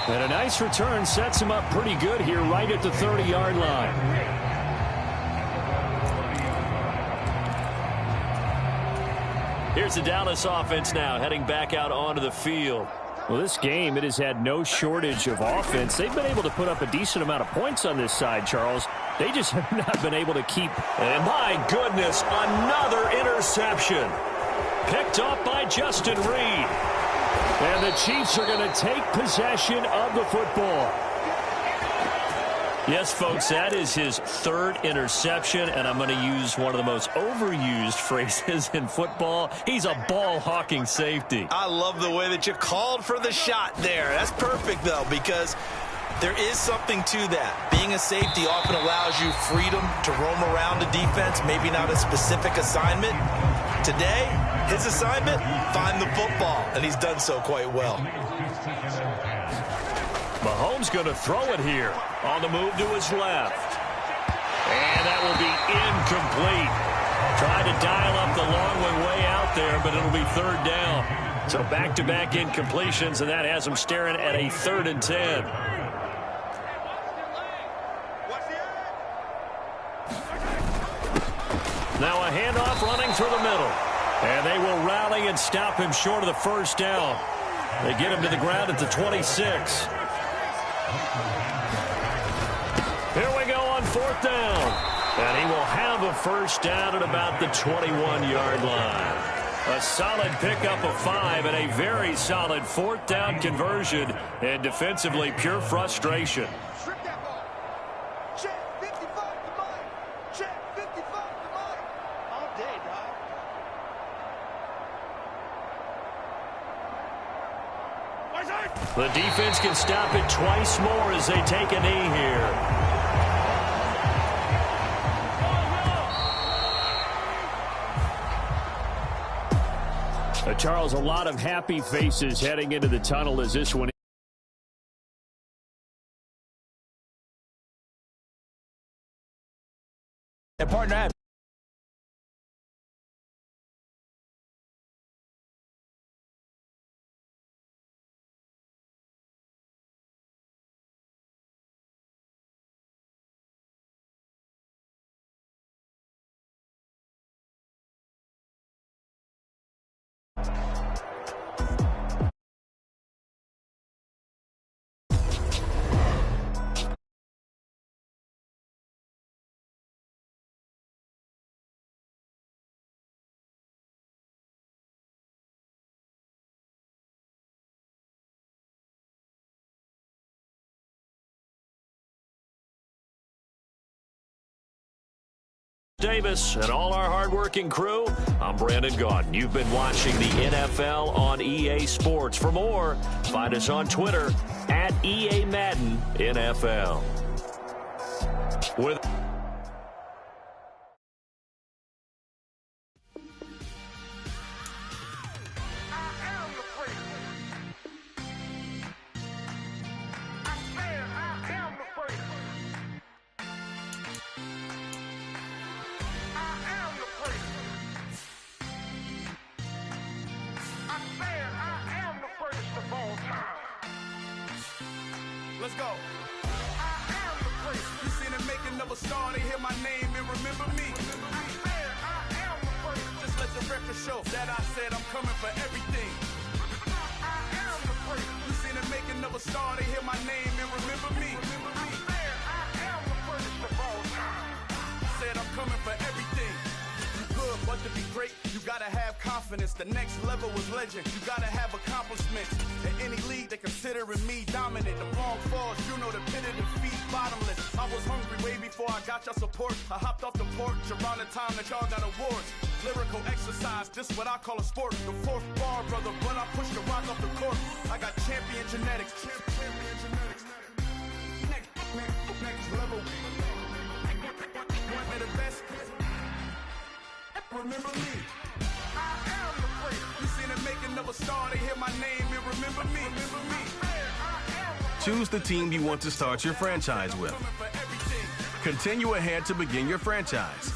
And a nice return sets him up pretty good here right at the 30-yard line. Here's the Dallas offense now heading back out onto the field. Well, this game, it has had no shortage of offense. They've been able to put up a decent amount of points on this side, Charles. They just have not been able to keep. And my goodness, another interception. Picked up by Justin Reed. And the Chiefs are going to take possession of the football. Yes, folks, that is his third interception, and I'm going to use one of the most overused phrases in football. He's a ball-hawking safety. I love the way that you called for the shot there. That's perfect, though, because there is something to that. Being a safety often allows you freedom to roam around the defense, maybe not a specific assignment. Today, his assignment, find the football, and he's done so quite well. Mahomes going to throw it here on the move to his left. And that will be incomplete. Tried to dial up the long one way out there, but it'll be third down. So back-to-back incompletions, and that has him staring at a 3rd and 10. Now a handoff running through the middle. And they will rally and stop him short of the first down. They get him to the ground at the 26. Here we go on 4th down. And he will have a first down at about the 21-yard line. A solid pickup of 5 and a very solid 4th down conversion. And defensively, pure frustration. The defense can stop it twice more as they take a knee here. Charles, a lot of happy faces heading into the tunnel as this one. And partner, Davis and all our hardworking crew, I'm Brandon Gaudin. You've been watching the NFL on EA Sports. For more, find us on Twitter at EA Madden NFL. With Let's go. I am the prince. You seen him making never star, they hear my name and remember me. Just let the record show that I said I'm coming for everything. You seen the making of a star, they hear my name and remember me. Said I'm coming for everything. You good, but to be great, you gotta have confidence. The next level was legend. You gotta have accomplishments. In any league, they considering me dominant. The long falls, you know the pit of defeat, bottomless. I was hungry way before I got your support. I hopped off the porch around the time that y'all got awards. Lyrical exercise, this what I call a sport. The fourth bar, brother, when I push the rock off the court. I got champion genetics. Next level. One of the best. Remember me. I am the great. You seen the making of a star, they hear my name and remember me. Choose the team you want to start your franchise with. Continue ahead to begin your franchise.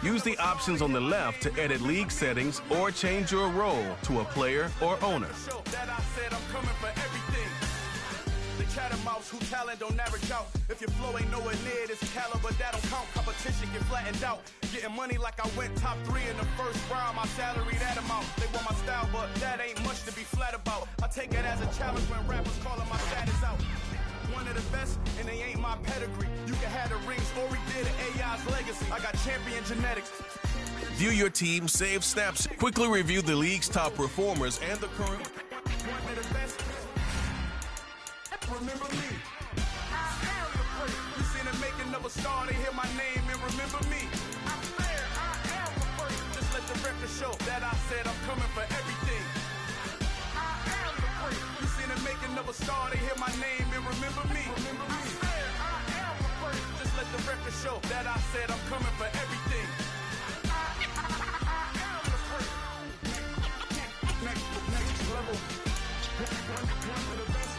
Use the options on the left to edit league settings or change your role to a player or owner. Mouse, who talent don't average out. If your flow ain't nowhere near this caliber, that don't count. Competition get flattened out. Getting money like I went top 3 in the first round. My salary that amount. They want my style, but that ain't much to be flat about. I take it as a challenge when rappers calling my status out. One of the best, and they ain't my pedigree. You can have the rings or we did AI's legacy. I got champion genetics. View your team, save snaps. Quickly review the league's top performers and the current. One of the best. Remember me. I am the great. You seen the making of a star, they hear my name and remember me. I am the great. Just let the record show that I said I'm coming for everything. I am the great. You seen the making of a star, they hear my name and remember me. I am the great. Just let the record show that I said I'm coming for everything. I am the great. Next level. One of the best.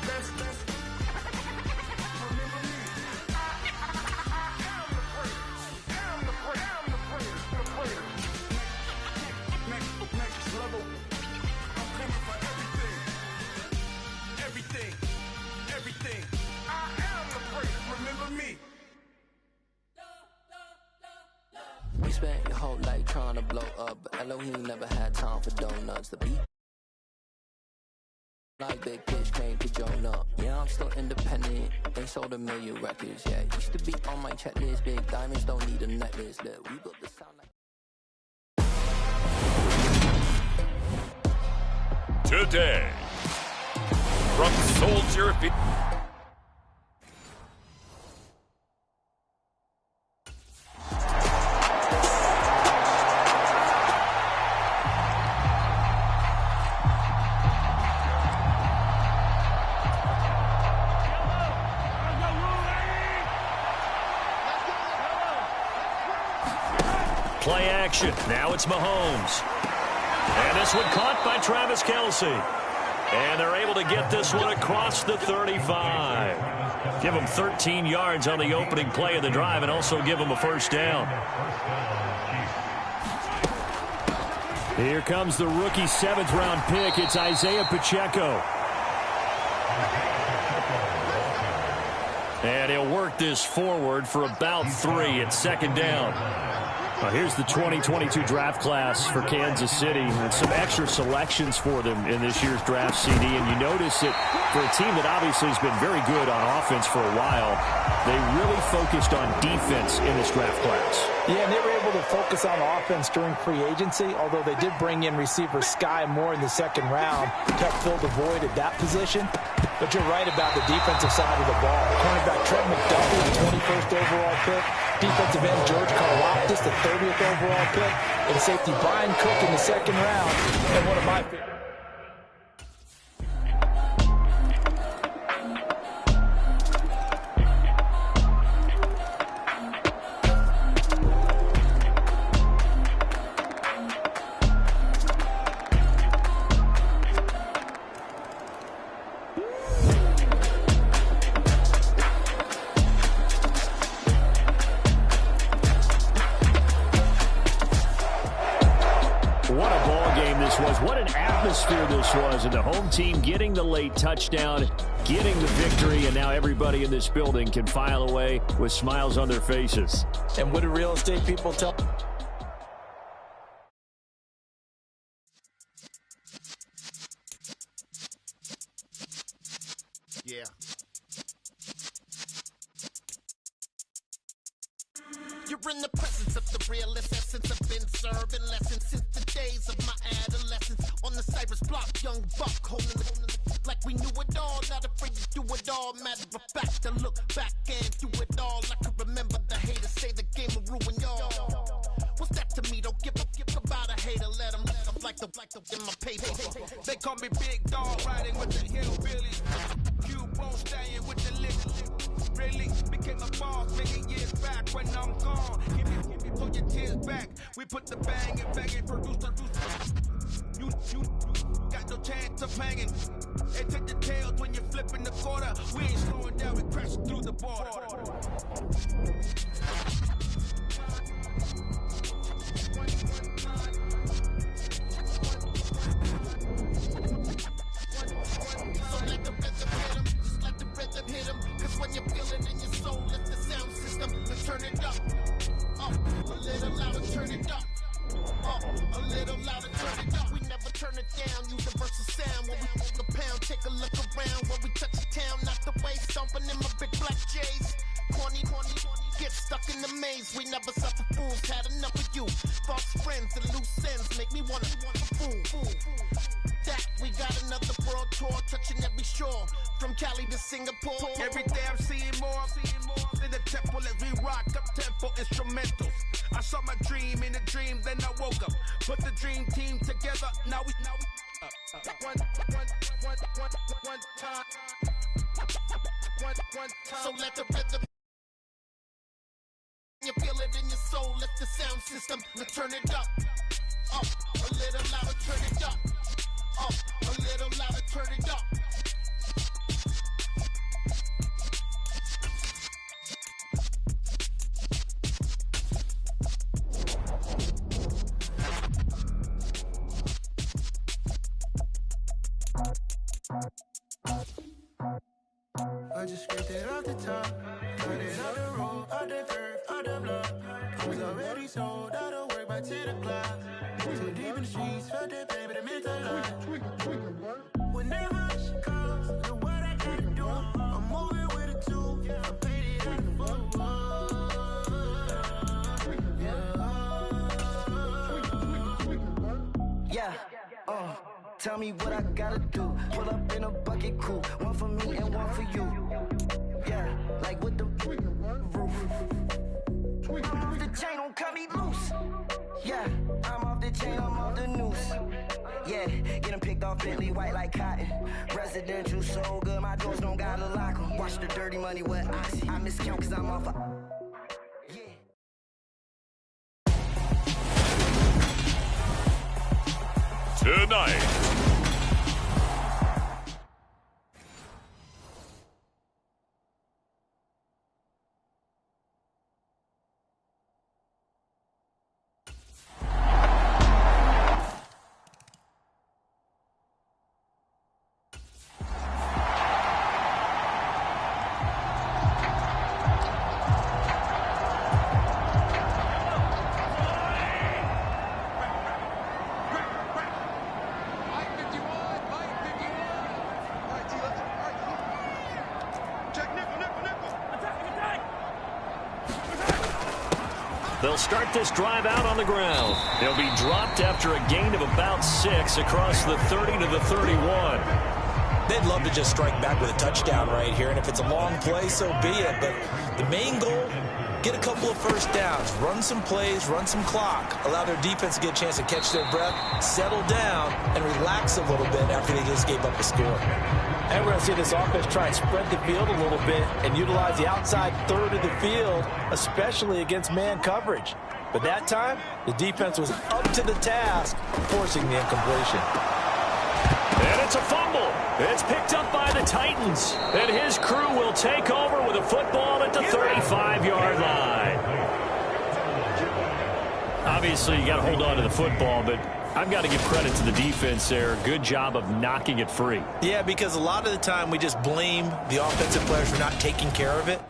You spent your whole life trying to blow up, but Elohim never had time for donuts. The beat like Big Pitch came to Jonah. Yeah, I'm still independent. They sold 1 million records. Yeah, used to be on my checklist. Big diamonds don't need a necklace. Look, we built the sound like today from Soldier Field. Play action. Now it's Mahomes. And this one caught by Travis Kelce. And they're able to get this one across the 35. Give them 13 yards on the opening play of the drive and also give them a first down. Here comes the rookie 7th-round pick. It's Isaiah Pacheco. And he'll work this forward for about 3 at second down. Here's the 2022 draft class for Kansas City, and some extra selections for them in this year's draft CD. And you notice that for a team that obviously has been very good on offense for a while, they really focused on defense in this draft class. Yeah, and they were able to focus on offense during free agency, although they did bring in receiver Sky Moore in the 2nd round to help fill the void at that position. But you're right about the defensive side of the ball. Cornerback Trent McDuffie, the 21st overall pick. Defensive end George Karlaftis, the 30th overall pick. And safety Brian Cook in the 2nd round. And one of my favorites. What an atmosphere this was, and the home team getting the late touchdown, getting the victory, and now everybody in this building can file away with smiles on their faces. And what do real estate people tell? Yeah. You're in the presence of the realest essence. I've been serving lessons since the days of my adolescence. On the Cypress block, young buck, holding it like we knew it all. Not afraid to do it all. Matter of fact, I look back and do it all. I can remember the haters say the game will ruin y'all. What's that to me? Don't give about a hater. Let them like the in my paper. They call me Big Dog, riding with the hillbillies. Cubone staying with the lick. Really became a boss many years back when I'm gone. Give me, pull your tears back. We put the bang and bang and produce. You got no chance of hanging. And take the tails when you're flipping the quarter. We ain't slowing down, we crashing through the border. So let the rhythm hit 'em, just let the rhythm hit 'em. Cause when you feel it in your soul, lift the sound system and turn it up. A little louder, turn it up. A little louder, turn it up. We never turn it down, universal sound. When we hold the pound, take a look around. When we touch the town, not the way, stomping in my big black J's. Corny, get stuck in the maze. We never suffer fools, had enough of you. False friends and loose ends make me wanna fool. That we got another world tour, touching every shore, from Cali to Singapore. Every day I'm seeing more in the temple as we rock up tempo instrumentals. I saw my dream in a dream, then I woke up. Put the dream team together. Now we one time. So let the rhythm. You feel it in your soul, lift the sound system, now turn it up. A little louder, turn it up. A little louder, turn it up. I just scraped it off the top, cut it off the road, out the curve, out the block. It was already sold, out of work by 10 o'clock. Too deep in the streets, felt that pain, but it meant a lot. Whenever she calls, do what I gotta do. I'm moving with a two, I paid it out the book. Yeah, tell me what I gotta do. Pull up in a bucket crew, one for me and one for you. Yeah, like with the roof. I'm off the chain, don't cut me loose. Yeah, I'm off the chain, I'm off the noose. Yeah, getting picked off Bentley, white like cotton. Residential so good, my doors don't gotta lock 'em. Watch the dirty money with Oxy. I miscount cause I'm off Tonight. They'll start this drive out on the ground. They'll be dropped after a gain of about 6 across the 30 to the 31. They'd love to just strike back with a touchdown right here, and if it's a long play, so be it. But the main goal, get a couple of first downs, run some plays, run some clock, allow their defense to get a chance to catch their breath, settle down, and relax a little bit after they just gave up a score. And we're going to see this offense try and spread the field a little bit and utilize the outside third of the field, especially against man coverage. But that time, the defense was up to the task, forcing the incompletion. And it's a fumble. It's picked up by the Titans. And his crew will take over with a football at the 35-yard line. Obviously, you got to hold on to the football, but I've got to give credit to the defense there. Good job of knocking it free. Yeah, because a lot of the time we just blame the offensive players for not taking care of it.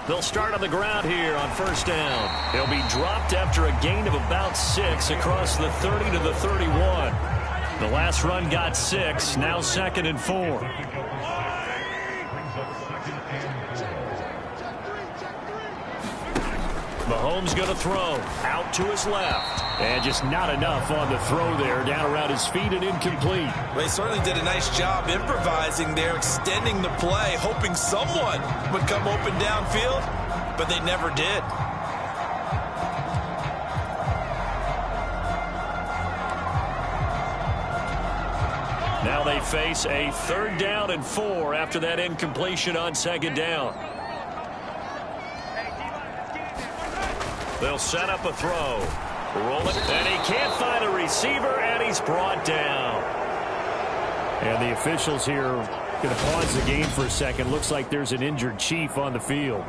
They'll start on the ground here on first down. He'll be dropped after a gain of about 6 across the 30 to the 31. The last run got 6, now 2nd and 4. Mahomes going to throw out to his left. And just not enough on the throw there. Down around his feet and incomplete. They certainly did a nice job improvising there, extending the play, hoping someone would come open downfield, but they never did. Now they face a 3rd down and 4 after that incompletion on 2nd down. They'll set up a throw. Rolling, and he can't find a receiver, and he's brought down. And the officials here going to pause the game for a second. Looks like there's an injured Chief on the field.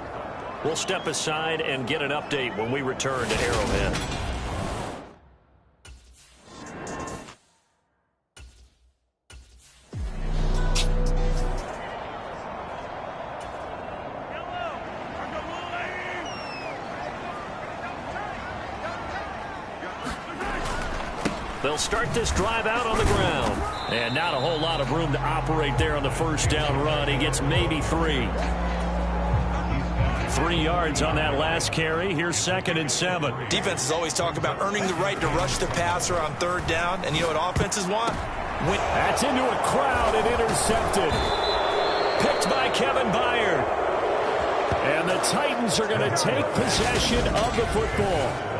We'll step aside and get an update when we return to Arrowhead. They'll start this drive out on the ground. And not a whole lot of room to operate there on the first down run. He gets maybe 3. 3 yards on that last carry. Here's 2nd and 7. Defenses always talk about earning the right to rush the passer on 3rd down. And you know what offenses want? That's into a crowd and intercepted. Picked by Kevin Byard. And the Titans are going to take possession of the football.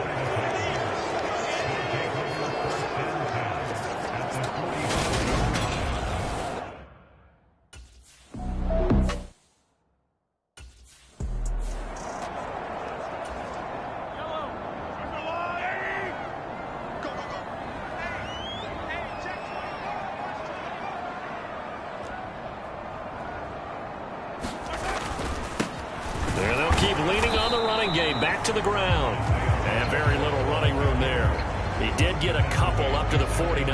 Back to the ground. And very little running room there. He did get a couple up to the 49.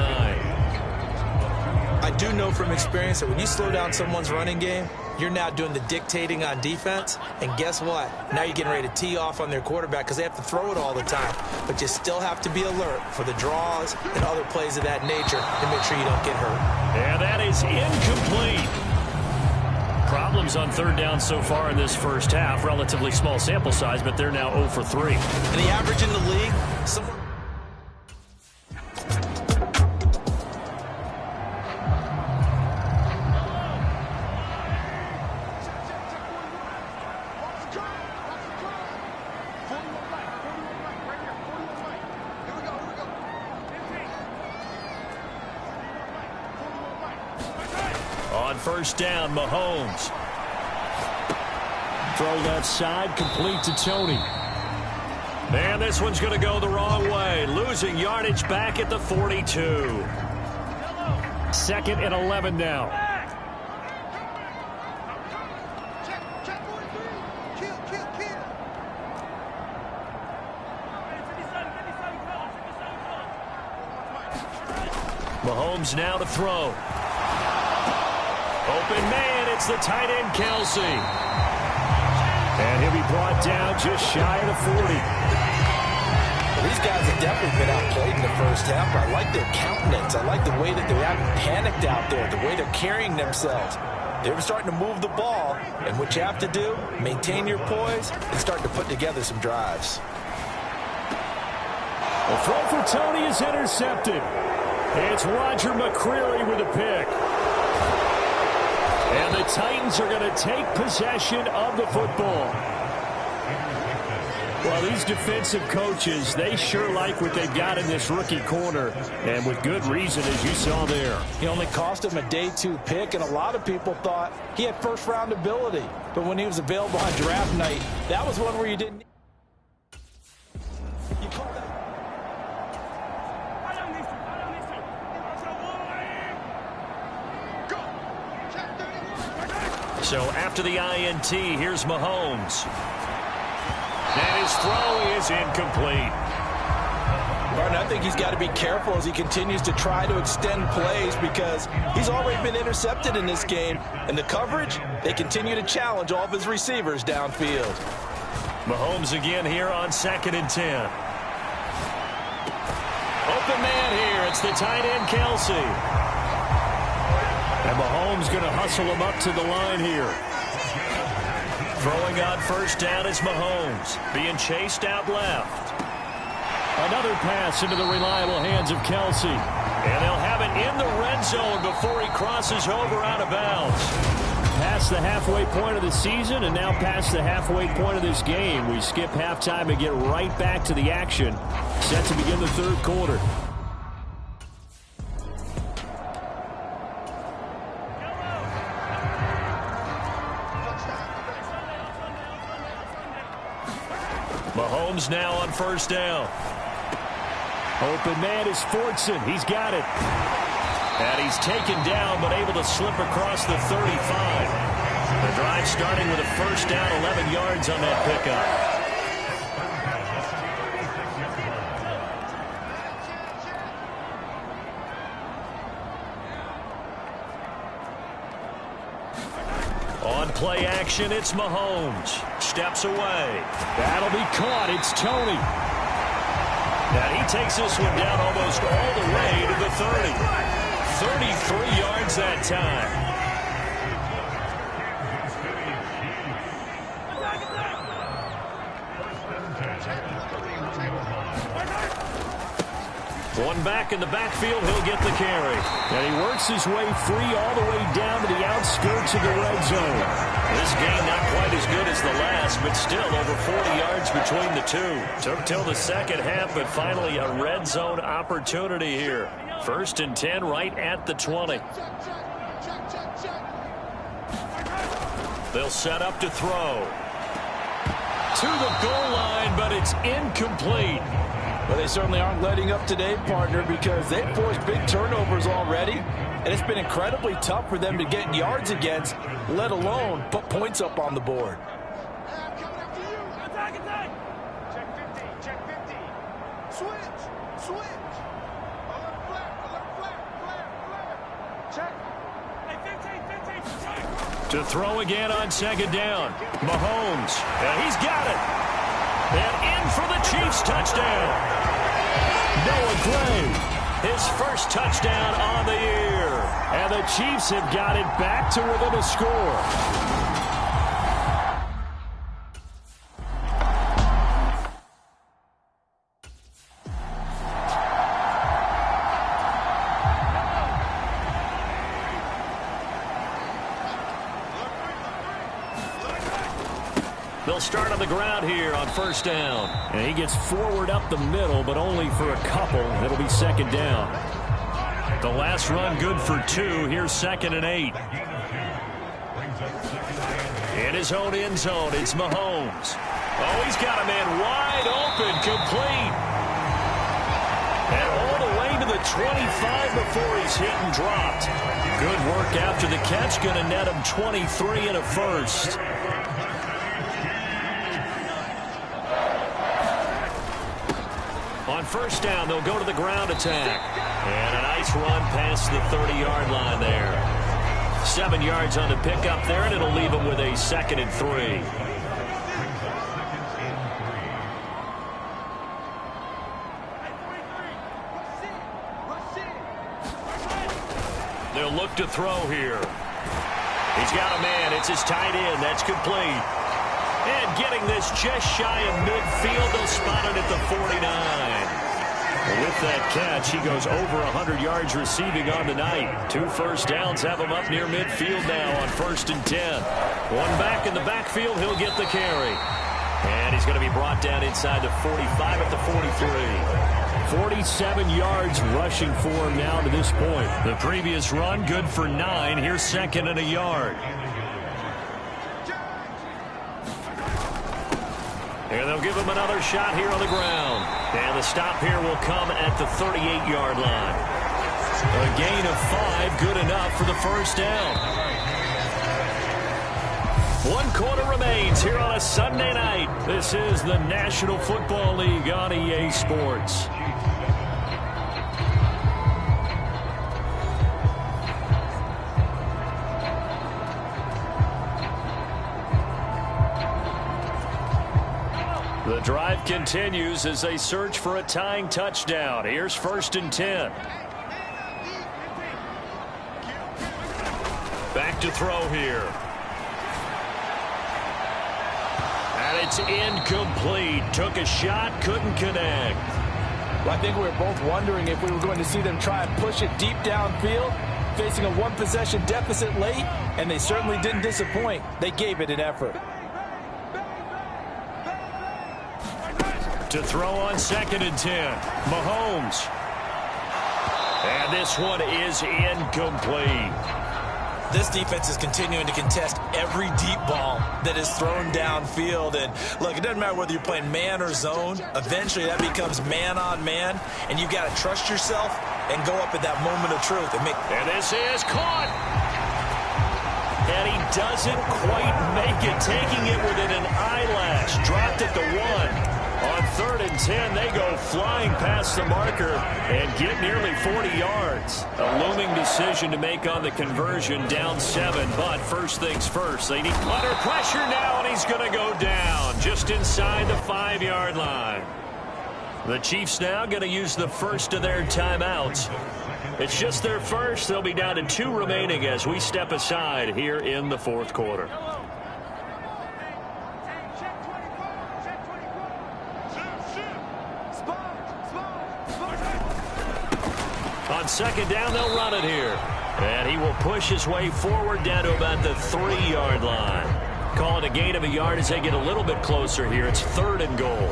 I do know from experience that when you slow down someone's running game, you're now doing the dictating on defense. And guess what? Now you're getting ready to tee off on their quarterback because they have to throw it all the time. But you still have to be alert for the draws and other plays of that nature to make sure you don't get hurt. And that is incomplete. Problems on 3rd down so far in this first half. Relatively small sample size, but they're now 0 for 3. And the average in the league, somewhere. On first down, Mahomes. Throw left side, complete to Tony. And this one's going to go the wrong way. Losing yardage back at the 42. 2nd and 11 now. Mahomes now to throw. Open man, it's the tight end, Kelsey. And he'll be brought down just shy of the 40. Well, these guys have definitely been outplayed in the first half. I like their countenance. I like the way that they haven't panicked out there, the way they're carrying themselves. They were starting to move the ball, and what you have to do, maintain your poise and start to put together some drives. The throw for Tony is intercepted. It's Roger McCreary with a pick. And the Titans are going to take possession of the football. Well, these defensive coaches, they sure like what they've got in this rookie corner, and with good reason, as you saw there. He only cost him a day 2 pick, and a lot of people thought he had first-round ability. But when he was available on draft night, that was one where you didn't. You call that. So after the INT, here's Mahomes. And his throw is incomplete. Martin, I think he's got to be careful as he continues to try to extend plays because he's already been intercepted in this game. And the coverage, they continue to challenge all of his receivers downfield. Mahomes again here on 2nd and 10. Open man here. It's the tight end, Kelsey. And Mahomes going to hustle him up to the line here. Throwing on first down is Mahomes. Being chased out left. Another pass into the reliable hands of Kelsey. And they'll have it in the red zone before he crosses over out of bounds. Past the halfway point of the season and now past the halfway point of this game. We skip halftime and get right back to the action. Set to begin the third quarter. Mahomes now on first down. Open man is Fortson. He's got it. And he's taken down but able to slip across the 35. The drive starting with a first down, 11 yards on that pickup. On play action, it's Mahomes. Steps away. That'll be caught. It's Tony. And he takes this one down almost all the way to the 30. 33 yards that time. One back in the backfield, he'll get the carry. And he works his way free all the way down to the outskirts of the red zone. This game not quite as good as the last, but still over 40 yards between the two. Took till the second half, but finally a red zone opportunity here. 1st and 10 right at the 20. They'll set up to throw. To the goal line, but it's incomplete. Well, they certainly aren't letting up today, partner, because they've forced big turnovers already, and it's been incredibly tough for them to get yards against, let alone put points up on the board. To throw again on 2nd down. Mahomes, and he's got it. And in for the Chiefs touchdown. Noah Gray, his first touchdown on the year. And the Chiefs have got it back to within a score. They'll start on the ground here on first down. And he gets forward up the middle, but only for a couple. It'll be 2nd down. The last run good for 2. Here's 2nd and 8. In his own end zone, it's Mahomes. Oh, he's got a man wide open, complete. And all the way to the 25 before he's hit and dropped. Good work after the catch. Going to net him 23 and a first. On first down, they'll go to the ground attack. And a nice run past the 30-yard line there. 7 yards on the pickup there, and it'll leave them with a 2nd and 3. They'll look to throw here. He's got a man. It's his tight end. That's complete. And getting this just shy of midfield, they'll spot it at the 49. With that catch, he goes over 100 yards receiving on the night. 2 first downs have him up near midfield now on 1st and 10. One back in the backfield, he'll get the carry. And he's going to be brought down inside the 45 at the 43. 47 yards rushing for him now to this point. The previous run, good for 9. Here's 2nd and a yard. And they'll give him another shot here on the ground. And the stop here will come at the 38-yard line. A gain of 5, good enough for the first down. 1 quarter remains here on a Sunday night. This is the National Football League on EA Sports. The drive continues as they search for a tying touchdown. Here's 1st and 10. Back to throw here. And it's incomplete. Took a shot, couldn't connect. Well, I think we were both wondering if we were going to see them try and push it deep downfield, facing a one-possession deficit late, and they certainly didn't disappoint. They gave it an effort. To throw on 2nd and 10. Mahomes. And this one is incomplete. This defense is continuing to contest every deep ball that is thrown downfield. And look, it doesn't matter whether you're playing man or zone. Eventually that becomes man on man, and you've got to trust yourself and go up at that moment of truth. And this is caught. And he doesn't quite make it, taking it within an eyelash. Dropped at the 1. On 3rd and 10, they go flying past the marker and get nearly 40 yards. A looming decision to make on the conversion, down 7. But first things first, they need under pressure now, and he's going to go down just inside the 5-yard line. The Chiefs now going to use the first of their timeouts. It's just their first. They'll be down to 2 remaining as we step aside here in the 4th quarter. On 2nd down, they'll run it here. And he will push his way forward down to about the 3-yard line. Call it a gain of a yard as they get a little bit closer here. It's 3rd and goal.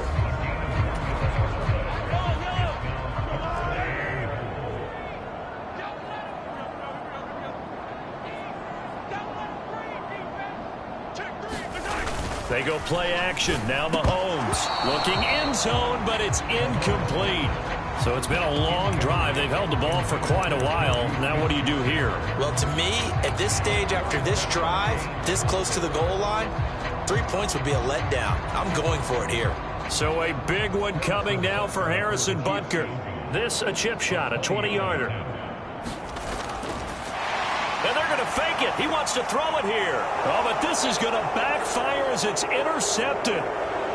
They go play action. Now Mahomes looking end zone, but it's incomplete. So it's been a long drive. They've held the ball for quite a while. Now what do you do here? Well, to me, at this stage, after this drive, this close to the goal line, 3 points would be a letdown. I'm going for it here. So a big one coming now for Harrison Butker. This a chip shot, a 20-yarder. And they're going to fake it. He wants to throw it here. Oh, but this is going to backfire as it's intercepted.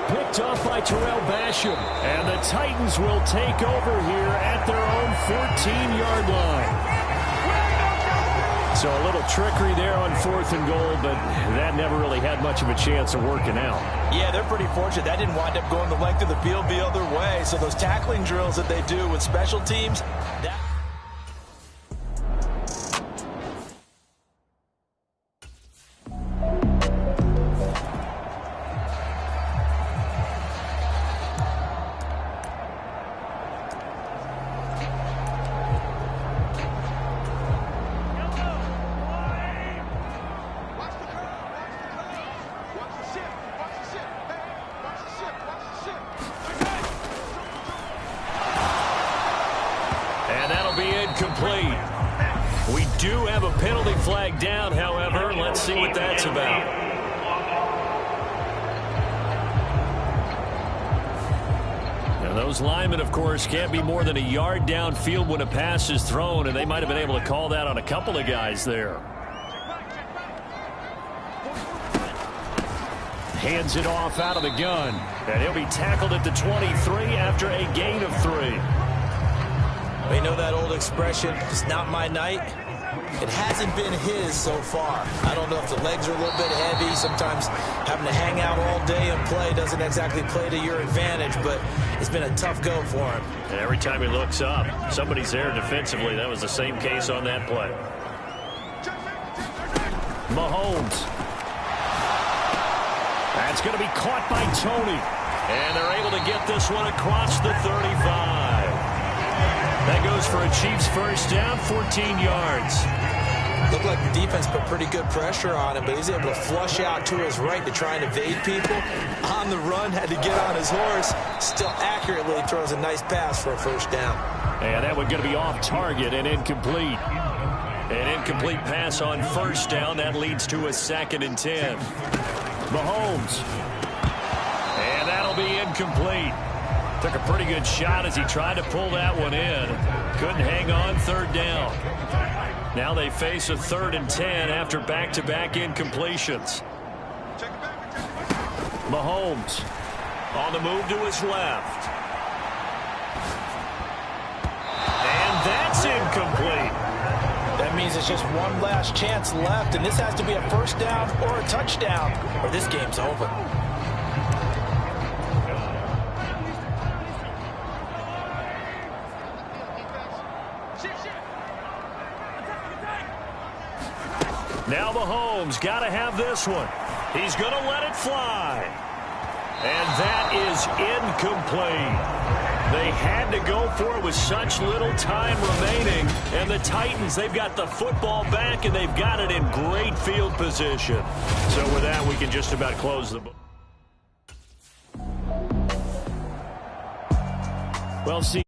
Picked off by Terrell Basham. And the Titans will take over here at their own 14-yard line. So a little trickery there on 4th and goal, but that never really had much of a chance of working out. Yeah, they're pretty fortunate. That didn't wind up going the length of the field the other way. So those tackling drills that they do with special teams, that... Complete. We do have a penalty flag down, however. Let's see what that's about. Now those linemen, of course, can't be more than a yard downfield when a pass is thrown, and they might have been able to call that on a couple of guys there. Hands it off out of the gun, and he'll be tackled at the 23 after a gain of 3. You know that old expression, it's not my night? It hasn't been his so far. I don't know if the legs are a little bit heavy. Sometimes having to hang out all day and play doesn't exactly play to your advantage, but it's been a tough go for him. And every time he looks up, somebody's there defensively. That was the same case on that play. Mahomes. That's going to be caught by Tony. And they're able to get this one across the 35. That goes for a Chiefs first down, 14 yards. Looked like the defense put pretty good pressure on him, but he's able to flush out to his right to try and evade people. On the run, had to get on his horse. Still accurately throws a nice pass for a first down. And that one going to be off target and incomplete. An incomplete pass on first down. That leads to a 2nd and 10. Mahomes. And that'll be incomplete. Took a pretty good shot as he tried to pull that one in. Couldn't hang on 3rd down. Now they face a 3rd and 10 after back-to-back incompletions. Mahomes on the move to his left. And that's incomplete. That means it's just one last chance left, and this has to be a 1st down or a touchdown, or this game's over. Now Mahomes got to have this one. He's going to let it fly. And that is incomplete. They had to go for it with such little time remaining. And the Titans, they've got the football back, and they've got it in great field position. So with that, we can just about close the book. Well, see,